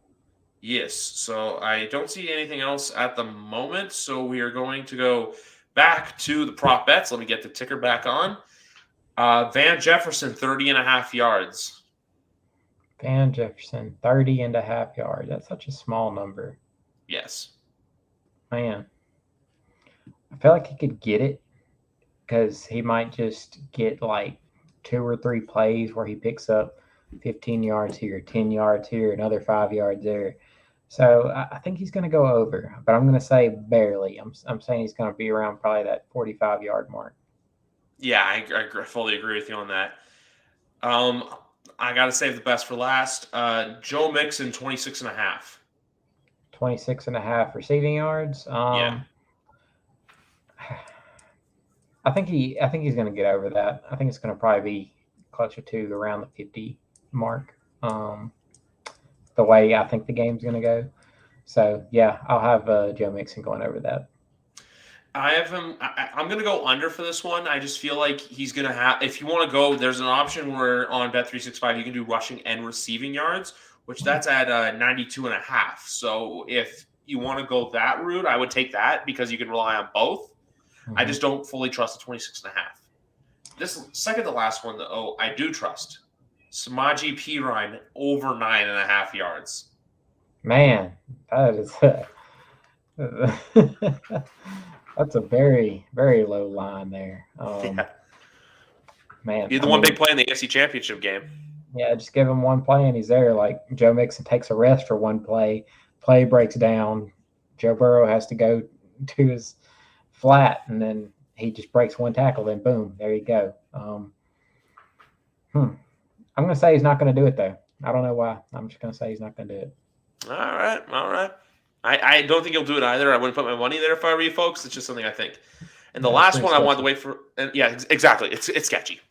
Yes, so I don't see anything else at the moment. So we are going to go back to the prop bets. Let me get the ticker back on. Van Jefferson, 30.5 yards. Van Jefferson, 30.5 yards. That's such a small number. Yes. Man. I feel like he could get it because he might just get like 2 or 3 plays where he picks up 15 yards here, 10 yards here, another 5 yards there. So I think he's going to go over, but I'm going to say barely. I'm saying he's going to be around probably that 45-yard mark. Yeah, I fully agree with you on that. I got to save the best for last. Joe Mixon, 26.5. 26.5 receiving yards. Yeah. I think he's going to get over that. I think it's going to probably be closer to around the 50 mark. The way I think the game's going to go. So yeah, I'll have Joe Mixon going over that. I have him. I'm going to go under for this one. I just feel like he's going to have. If you want to go, there's an option where on Bet365 you can do rushing and receiving yards, which that's at 92.5. So if you want to go that route, I would take that because you can rely on both. Mm-hmm. I just don't fully trust the 26.5. This second to last one, though, I do trust. Samaje Perine over 9.5 yards. Man, that is that's a very, very low line there. Yeah. Man, he's the one big play in the AFC Championship game. Yeah, just give him one play and he's there. Like Joe Mixon takes a rest for one play. Play breaks down. Joe Burrow has to go to his flat, and then he just breaks one tackle. Then boom, there you go. I'm going to say he's not going to do it though. I don't know why. I'm just going to say he's not going to do it. All right. I don't think he'll do it either. I wouldn't put my money there if I were you folks. It's just something I think. And the last one sketchy. I wanted to wait for. And yeah, exactly. It's sketchy.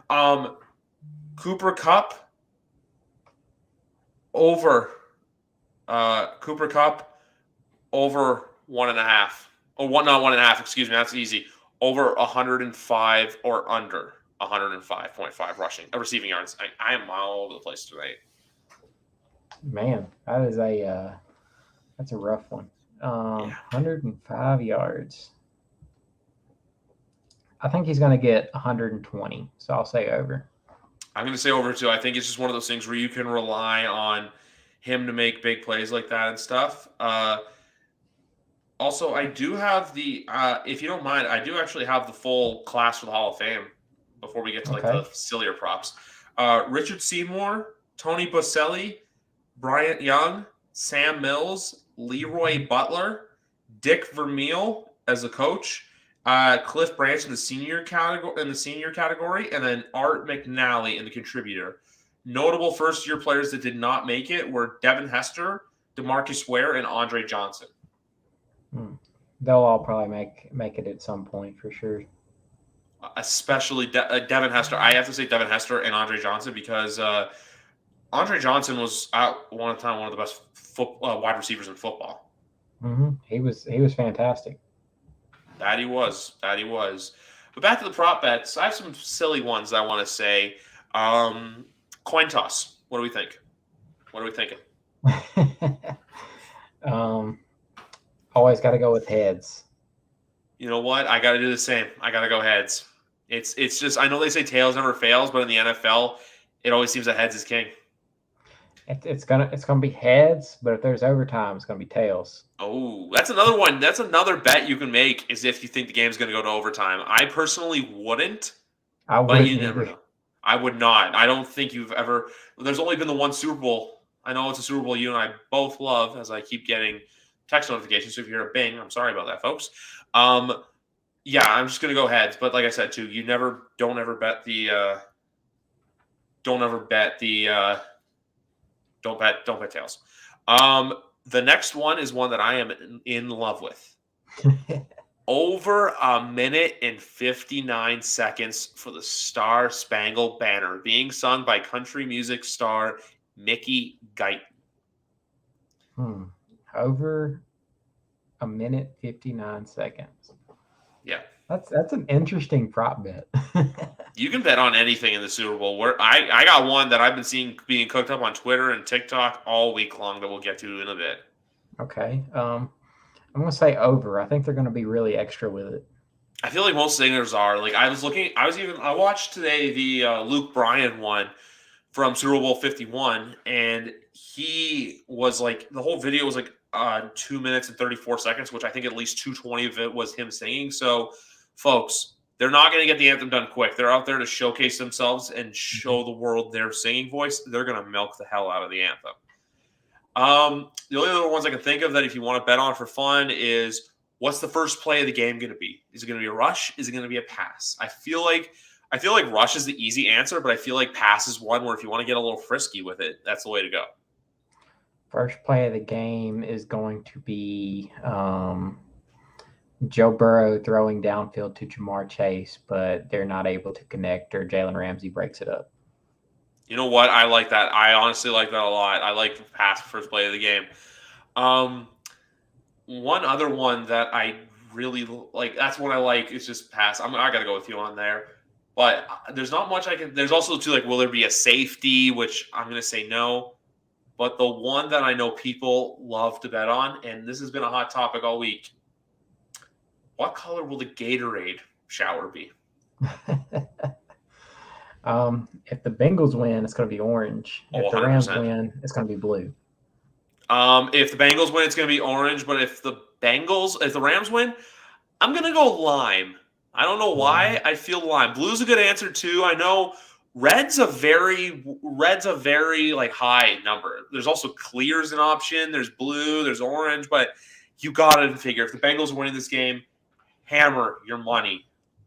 Cooper Kupp over. Cooper Kupp over 1.5. Or one, not 1.5. Excuse me. That's easy. Over 105 or under 105.5 rushing, receiving yards. I am all over the place tonight. Man, that is that's a rough one. 105 yards. I think he's going to get 120, so I'll say over. I'm going to say over too. I think it's just one of those things where you can rely on him to make big plays like that and stuff. Also, I do have the, if you don't mind, I do actually have the full class for the Hall of Fame before we get to the sillier props. Richard Seymour, Tony Boselli, Bryant Young, Sam Mills, Leroy Butler, Dick Vermeil as a coach, Cliff Branch in the senior category, and then Art McNally in the contributor. Notable first-year players that did not make it were Devin Hester, DeMarcus Ware, and Andre Johnson. They'll all probably make it at some point for sure. Especially Devin Hester. I have to say Devin Hester and Andre Johnson because Andre Johnson was at one time one of the best wide receivers in football. Mm-hmm. He was fantastic. That he was. But back to the prop bets. I have some silly ones I want to say. Coin toss. What do we think? What are we thinking? Always got to go with heads. You know what? I got to do the same. I got to go heads. It's just, I know they say tails never fails, but in the NFL, it always seems that heads is king. It's gonna be heads, but if there's overtime, it's gonna be tails. Oh, that's another one. That's another bet you can make is if you think the game's gonna go to overtime. I personally wouldn't. But you never know. I would not. I don't think you've ever. There's only been the one Super Bowl. I know it's a Super Bowl you and I both love, as I keep getting text notifications. So if you hear a bing, I'm sorry about that, folks. Yeah, I'm just gonna go heads. But like I said too, don't ever bet tails. The next one is one that I am in love with. Over a minute and 59 seconds for the Star Spangled Banner being sung by country music star Mickey Guyton. Over a minute 59 seconds. Yeah. That's an interesting prop bet. You can bet on anything in the Super Bowl. Where I got one that I've been seeing being cooked up on Twitter and TikTok all week long that we'll get to in a bit. Okay. I'm going to say over. I think they're going to be really extra with it. I feel like most singers are. Like I watched today the Luke Bryan one from Super Bowl 51, and he was like, the whole video was like 2 minutes and 34 seconds, which I think at least 2:20 of it was him singing. So, folks, they're not going to get the anthem done quick. They're out there to showcase themselves and show the world their singing voice. They're going to milk the hell out of the anthem. The only other ones I can think of that if you want to bet on for fun is what's the first play of the game going to be? Is it going to be a rush? Is it going to be a pass? I feel like rush is the easy answer, but I feel like pass is one where if you want to get a little frisky with it, that's the way to go. First play of the game is going to be Joe Burrow throwing downfield to Jamar Chase, but they're not able to connect, or Jalen Ramsey breaks it up. You know what? I like that. I honestly like that a lot. I like the pass first play of the game. One other one that I really like, that's what I like, is just pass. I got to go with you on there. But there's not much I can. There's also, too, like, will there be a safety, which I'm going to say no. But the one that I know people love to bet on, and this has been a hot topic all week, what color will the Gatorade shower be? If the Bengals win, it's going to be orange. Oh, If the Rams 100%. win, it's going to be blue. If the Bengals win, it's going to be orange. But if the Rams win, I'm going to go lime. I don't know why. I feel lime. Blue's a good answer too. I know red's a very like high number. There's also clear's an option. There's blue. There's orange. But you got to figure if the Bengals are winning this game, hammer your money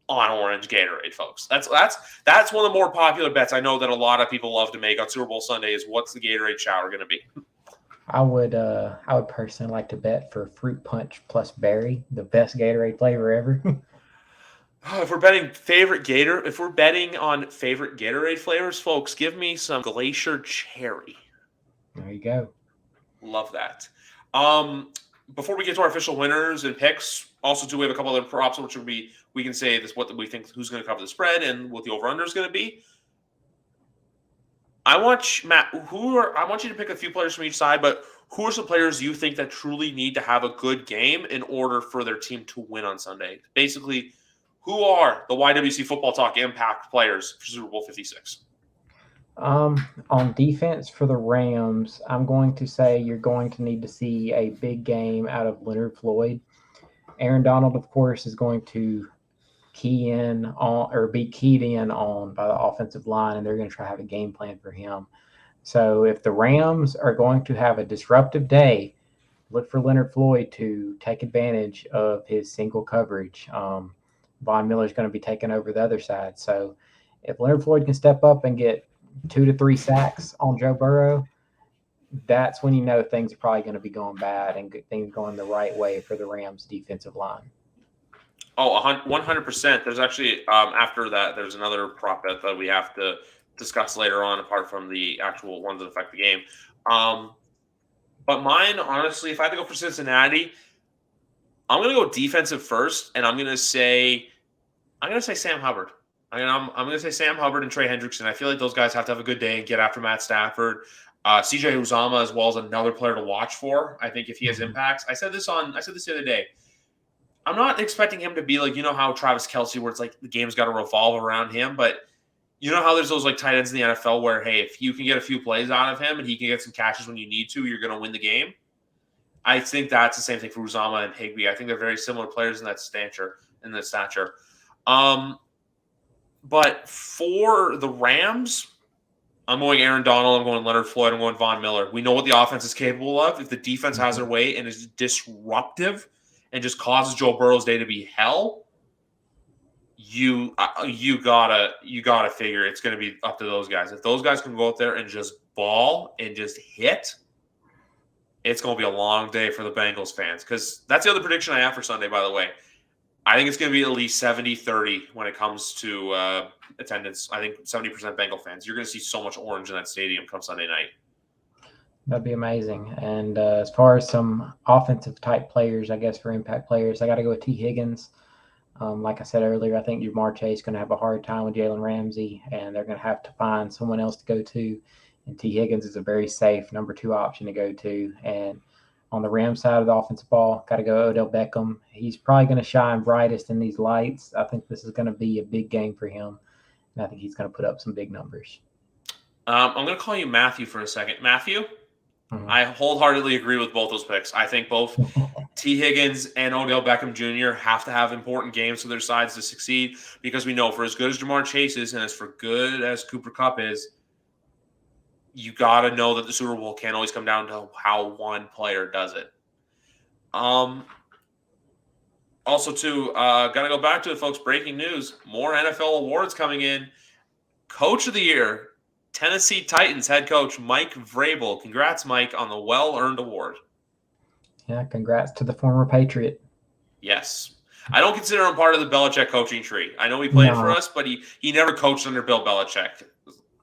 on orange Gatorade, folks. That's one of the more popular bets I know that a lot of people love to make on Super Bowl Sunday is what's the Gatorade shower going to be. I would personally like to bet for fruit punch plus berry, the best Gatorade flavor ever. If we're betting on favorite Gatorade flavors, folks, give me some Glacier Cherry. There you go. Love that. Before we get to our official winners and picks, also too, we have a couple other props, which would be, we can say this, what we think, who's going to cover the spread and what the over-under is going to be. I want you to pick a few players from each side, but who are some players you think that truly need to have a good game in order for their team to win on Sunday? Basically, who are the YWC Football Talk impact players for Super Bowl 56? On defense for the Rams, I'm going to say you're going to need to see a big game out of Leonard Floyd. Aaron Donald, of course, is going to be keyed in on by the offensive line, and they're going to try to have a game plan for him. So if the Rams are going to have a disruptive day, look for Leonard Floyd to take advantage of his single coverage. Von Miller's going to be taking over the other side. So if Leonard Floyd can step up and get 2 to 3 sacks on Joe Burrow, that's when you know things are probably going to be going bad and things going the right way for the Rams defensive line. Oh, 100%. There's actually, after that, there's another prop bet that we have to discuss later on, apart from the actual ones that affect the game. But mine, honestly, if I had to go for Cincinnati, I'm going to go defensive first, and I'm going to say Sam Hubbard. I'm going to say Sam Hubbard and Trey Hendrickson. I feel like those guys have to have a good day and get after Matt Stafford. CJ Uzomah as well as another player to watch for. I think if he has impacts. I said this the other day. I'm not expecting him to be like, how Travis Kelce, where it's like the game's got to revolve around him. But you know how there's those like tight ends in the NFL where, hey, if you can get a few plays out of him and he can get some catches when you need to, you're going to win the game. I think that's the same thing for Uzomah and Higbee. I think they're very similar players in that stature. But for the Rams, I'm going Aaron Donald. I'm going Leonard Floyd. I'm going Von Miller. We know what the offense is capable of. If the defense has their way and is disruptive and just causes Joe Burrow's day to be hell, you gotta figure it's going to be up to those guys. If those guys can go out there and just ball and just hit, it's going to be a long day for the Bengals fans. Because that's the other prediction I have for Sunday, by the way. I think it's going to be at least 70-30 when it comes to attendance. I think 70% Bengal fans. You're going to see so much orange in that stadium come Sunday night. That'd be amazing. And as far as some offensive type players, I guess for impact players, I got to go with T. Higgins. Like I said earlier, I think Jamar Chase is going to have a hard time with Jalen Ramsey, and they're going to have to find someone else to go to. And T. Higgins is a very safe number 2 option to go to. And on the Rams side of the offensive ball, got to go Odell Beckham. He's probably going to shine brightest in these lights. I think this is going to be a big game for him, and I think he's going to put up some big numbers. I'm going to call you Matthew for a second. Matthew, I wholeheartedly agree with both those picks. I think both T. Higgins and Odell Beckham Jr. have to have important games for their sides to succeed, because we know for as good as Jamar Chase is and as for good as Cooper Kupp is, you got to know that the Super Bowl can't always come down to how one player does it. Also, too, got to go back to it, folks. Breaking news. More NFL awards coming in. Coach of the Year, Tennessee Titans head coach Mike Vrabel. Congrats, Mike, on the well-earned award. Yeah, congrats to the former Patriot. Yes. I don't consider him part of the Belichick coaching tree. I know he played for No. us, but he never coached under Bill Belichick.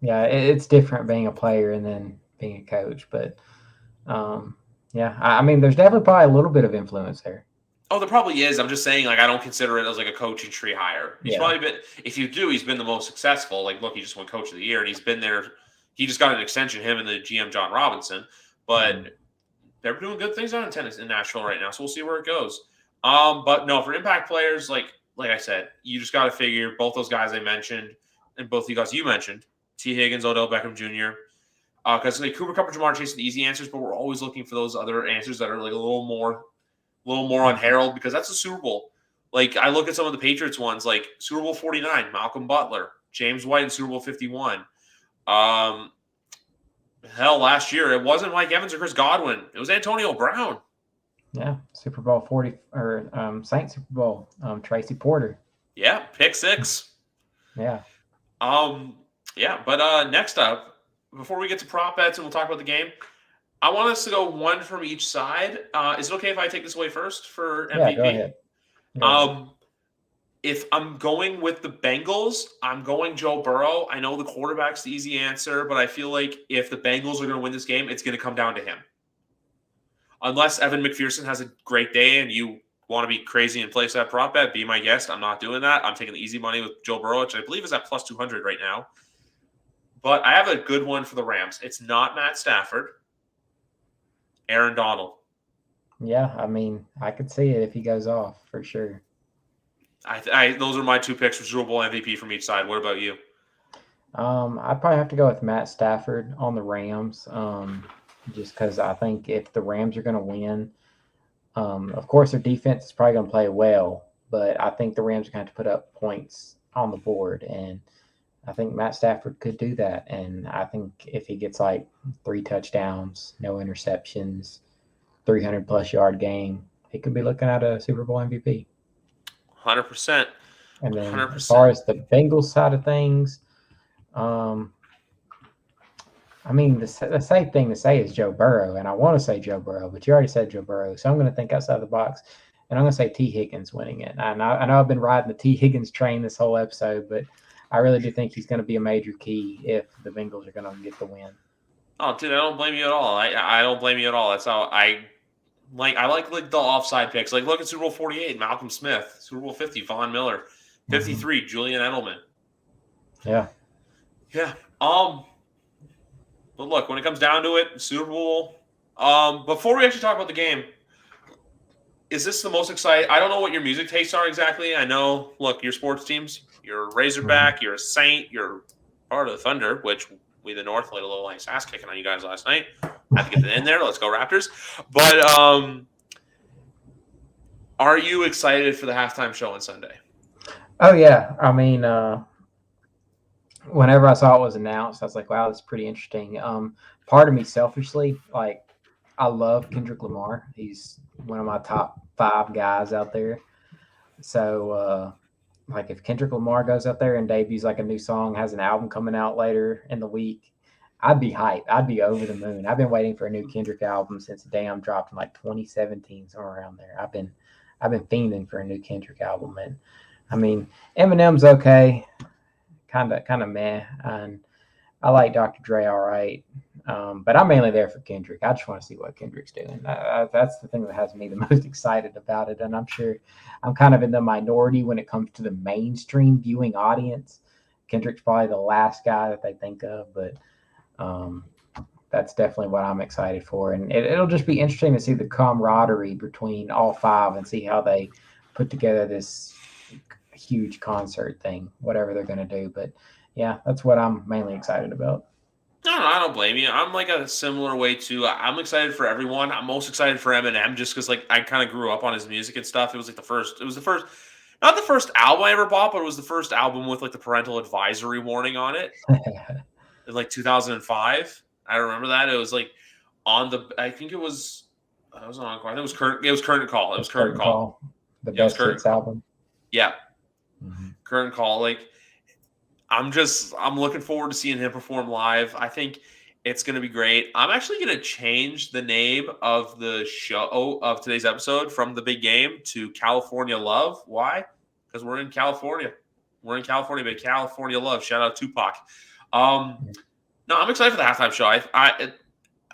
Yeah, it's different being a player and then being a coach. But yeah, I mean, there's definitely probably a little bit of influence there. Oh, there probably is. I'm just saying, like, I don't consider it as like a coaching tree hire. He's Yeah. probably been, if you do, he's been the most successful. Like, look, he just won Coach of the Year, and he's been there. He just got an extension, him and the GM John Robinson. But they're doing good things out in tennis in Nashville right now, so we'll see where it goes. But no, for impact players, like I said, you just got to figure both those guys I mentioned and both the guys you mentioned, T. Higgins, Odell Beckham Jr. Because like Cooper Kupp and Jamar Chase are the easy answers, but we're always looking for those other answers that are like a little more unheralded, because that's a Super Bowl. Like, I look at some of the Patriots ones, like Super Bowl 49, Malcolm Butler, James White in Super Bowl 51. Hell, last year it wasn't Mike Evans or Chris Godwin. It was Antonio Brown. Yeah, Super Bowl 40 or Saints Super Bowl, Tracy Porter. Yeah, pick six. Yeah. Yeah, but next up, before we get to prop bets and we'll talk about the game, I want us to go one from each side. Is it okay if I take this away first for MVP? Yeah, go ahead. Go ahead. If I'm going with the Bengals, I'm going Joe Burrow. I know the quarterback's the easy answer, but I feel like if the Bengals are going to win this game, it's going to come down to him. Unless Evan McPherson has a great day and you want to be crazy and place that prop bet, be my guest. I'm not doing that. I'm taking the easy money with Joe Burrow, which I believe is at plus 200 right now. But I have a good one for the Rams. It's not Matt Stafford. Aaron Donald. Yeah, I mean, I could see it if he goes off for sure. Those are my two picks for Super Bowl MVP from each side. What about you? I'd probably have to go with Matt Stafford on the Rams, just because I think if the Rams are going to win, of course their defense is probably going to play well, but I think the Rams are going to have to put up points on the board, and I think Matt Stafford could do that. And I think if he gets like 3 touchdowns, no interceptions, 300-plus yard game, he could be looking at a Super Bowl MVP. 100%. And then 100%. as far as the Bengals side of things, I mean, the safe thing to say is Joe Burrow, and I want to say Joe Burrow, but you already said Joe Burrow, so I'm going to think outside the box, and I'm going to say T. Higgins winning it. I know I've been riding the T. Higgins train this whole episode, but I really do think he's going to be a major key if the Bengals are going to get the win. Oh, dude, I don't blame you at all. I don't blame you at all. That's how I like the offside picks. Like, look at Super Bowl 48, Malcolm Smith. Super Bowl 50, Von Miller. 53, Julian Edelman. Yeah. Yeah. But look, when it comes down to it, Super Bowl. Before we actually talk about the game, is this the most exciting? I don't know what your music tastes are exactly. I know, look, your sports teams, you're a Razorback, you're a Saint, you're part of the Thunder, which we, the North, laid a little nice ass kicking on you guys last night. Had to get it in there. Let's go Raptors. But are you excited for the halftime show on Sunday? Oh, yeah. I mean, whenever I saw it was announced, I was like, wow, that's pretty interesting. Part of me selfishly, like, I love Kendrick Lamar. He's one of my top 5 guys out there. So, like, if Kendrick Lamar goes out there and debuts like a new song, has an album coming out later in the week, I'd be hyped. I'd be over the moon. I've been waiting for a new Kendrick album since Damn dropped in like 2017, somewhere around there. I've been fiending for a new Kendrick album, and I mean, Eminem's okay, kind of meh, and I like Dr. Dre all right, but I'm mainly there for Kendrick. I just want to see what Kendrick's doing. That's the thing that has me the most excited about it, and I'm sure I'm kind of in the minority when it comes to the mainstream viewing audience. Kendrick's probably the last guy that they think of, but that's definitely what I'm excited for, and it'll just be interesting to see the camaraderie between all 5 and see how they put together this huge concert thing, whatever they're going to do. But yeah, that's what I'm mainly excited about. No, I don't blame you. I'm like a similar way too. I'm excited for everyone. I'm most excited for Eminem just because like I kind of grew up on his music and stuff. It was the first, not the first album I ever bought, but it was the first album with like the parental advisory warning on it. In like 2005. I remember that. It was like I think it was on Encore. I think it was Current Call. It was Current Call. The best hits album. Yeah. Mm-hmm. Current Call. Like, I'm looking forward to seeing him perform live. I think It's going to be great. I'm actually going to change the name of the show of today's episode from The Big Game to California Love. Why? Because we're in California. We're in California, but California Love. Shout out Tupac. No, I'm excited for the halftime show.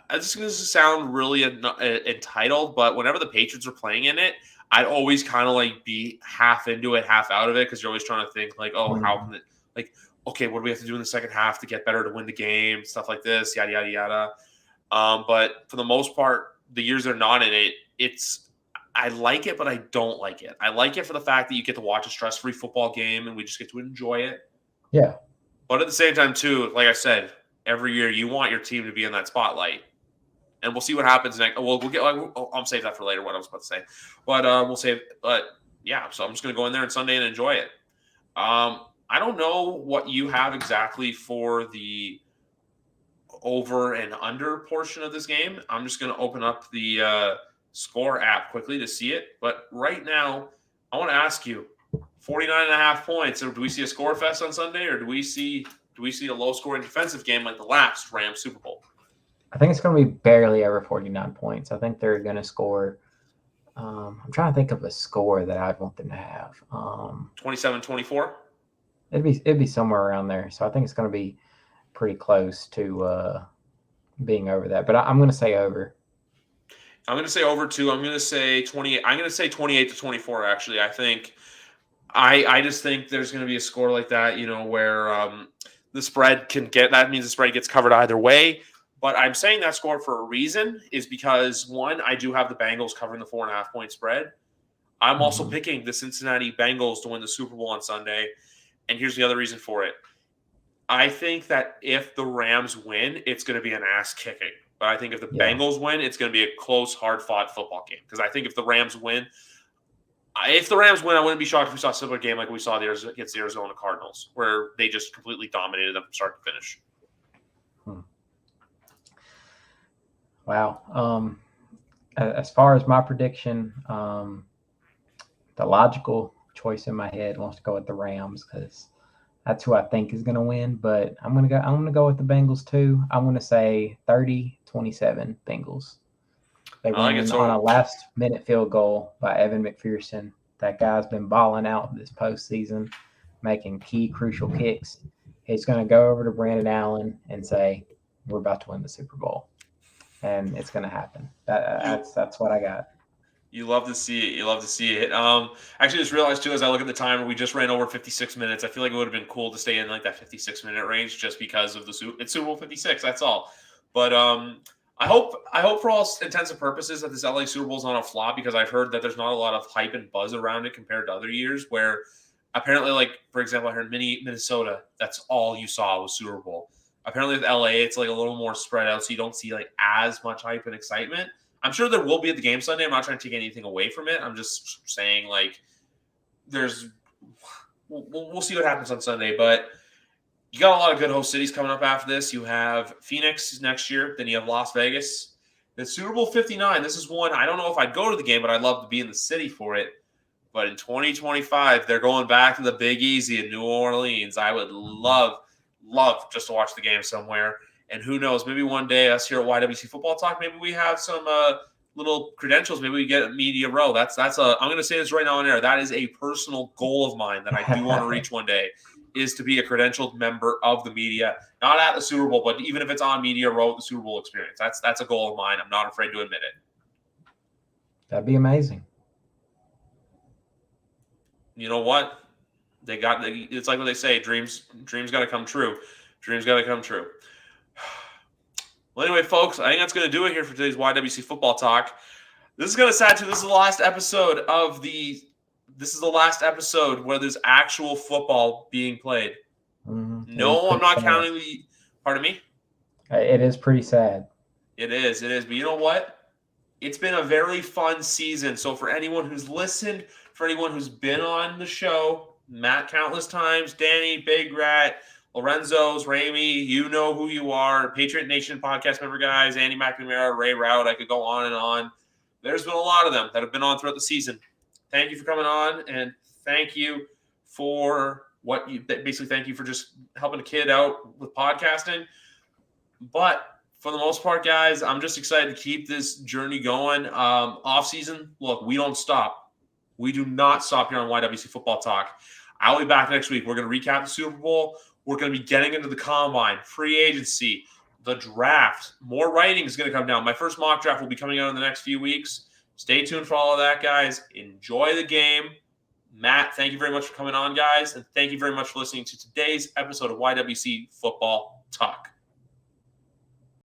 This is going to sound really entitled, but whenever the Patriots are playing in it, I'd always kind of like be half into it, half out of it, because you're always trying to think like, oh, how can it, like, okay, what do we have to do in the second half to get better to win the game, stuff like this, yada yada yada. But for the most part, the years they're not in it, I like it, but I don't like it. I like it for the fact that you get to watch a stress-free football game and we just get to enjoy it. Yeah. But at the same time, too, like I said, every year you want your team to be in that spotlight. And we'll see what happens next. We'll get. I'll save that for later. What I was about to say, but we'll save. But yeah, so I'm just gonna go in there on Sunday and enjoy it. I don't know what you have exactly for the over and under portion of this game. I'm just gonna open up the score app quickly to see it. But right now, I want to ask you: 49.5 points. Or do we see a score fest on Sunday, or do we see a low scoring defensive game like the last Rams Super Bowl? I think it's going to be barely over 49 points. I think they're going to score. I'm trying to think of a score that I'd want them to have. 27-24? It'd be somewhere around there. So I think it's going to be pretty close to being over that. But I'm going to say over. I'm going to say over too. I'm going to say 28. I'm going to say 28-24. Actually, I just think there's going to be a score like that, where the spread can get. That means the spread gets covered either way. But I'm saying that score for a reason is because, one, I do have the Bengals covering the 4.5 point spread. I'm also picking the Cincinnati Bengals to win the Super Bowl on Sunday. And here's the other reason for it. I think that if the Rams win, it's going to be an ass kicking. But I think if the Bengals win, it's going to be a close, hard-fought football game. Because I think if the Rams win, I wouldn't be shocked if we saw a similar game like we saw against the Arizona Cardinals, where they just completely dominated them from start to finish. Wow. As far as my prediction, the logical choice in my head wants to go with the Rams because that's who I think is going to win. But I'm going to go with the Bengals too. I'm going to say 30-27 Bengals. They win on a last-minute field goal by Evan McPherson. That guy's been balling out this postseason, making key, crucial kicks. He's going to go over to Brandon Allen and say, "We're about to win the Super Bowl." And it's going to happen. That's what I got. You love to see it. Actually, just realized too as I look at the timer, we just ran over 56 minutes. I feel like it would have been cool to stay in like that 56-minute range just because of it's Super Bowl 56. That's all. But I hope for all intents and purposes that this LA Super Bowl is on a flop because I've heard that there's not a lot of hype and buzz around it compared to other years where apparently, like for example, I heard Minnesota. That's all you saw was Super Bowl. Apparently with LA, it's like a little more spread out, so you don't see like as much hype and excitement. I'm sure there will be at the game Sunday. I'm not trying to take anything away from it. I'm just saying like we'll see what happens on Sunday. But you got a lot of good host cities coming up after this. You have Phoenix next year. Then you have Las Vegas. The Super Bowl 59. This is one I don't know if I'd go to the game, but I'd love to be in the city for it. But in 2025, they're going back to the Big Easy in New Orleans. I would love just to watch the game somewhere. And who knows, maybe one day us here at YWC Football Talk, maybe we have some little credentials. Maybe we get a media row. I'm going to say this right now on air. That is a personal goal of mine that I do want to reach one day is to be a credentialed member of the media, not at the Super Bowl, but even if it's on media row, the Super Bowl experience. That's a goal of mine. I'm not afraid to admit it. That'd be amazing. You know what? It's like what they say, dreams got to come true. Dreams got to come true. Well, anyway, folks, I think that's going to do it here for today's YWC Football Talk. This is going to sad too. This is the last episode where there's actual football being played. Mm-hmm. No, I'm not counting the. Pardon me? It is pretty sad. It is. But you know what? It's been a very fun season. So for anyone who's listened, for anyone who's been on the show, Matt countless times, Danny, Big Rat, Lorenzo's, Ramey, you know who you are, Patriot Nation podcast member guys, Andy McNamara, Ray Rout, I could go on and on. There's been a lot of them that have been on throughout the season. Thank you for coming on, and thank you for thank you for just helping a kid out with podcasting. But For the most part, guys, I'm just excited to keep this journey going. Off season, look, we don't stop. We do not stop here on YWC Football Talk. I'll be back next week. We're going to recap the Super Bowl. We're going to be getting into the combine, free agency, the draft. More writing is going to come down. My first mock draft will be coming out in the next few weeks. Stay tuned for all of that, guys. Enjoy the game. Matt, thank you very much for coming on, guys. And thank you very much for listening to today's episode of YWC Football Talk.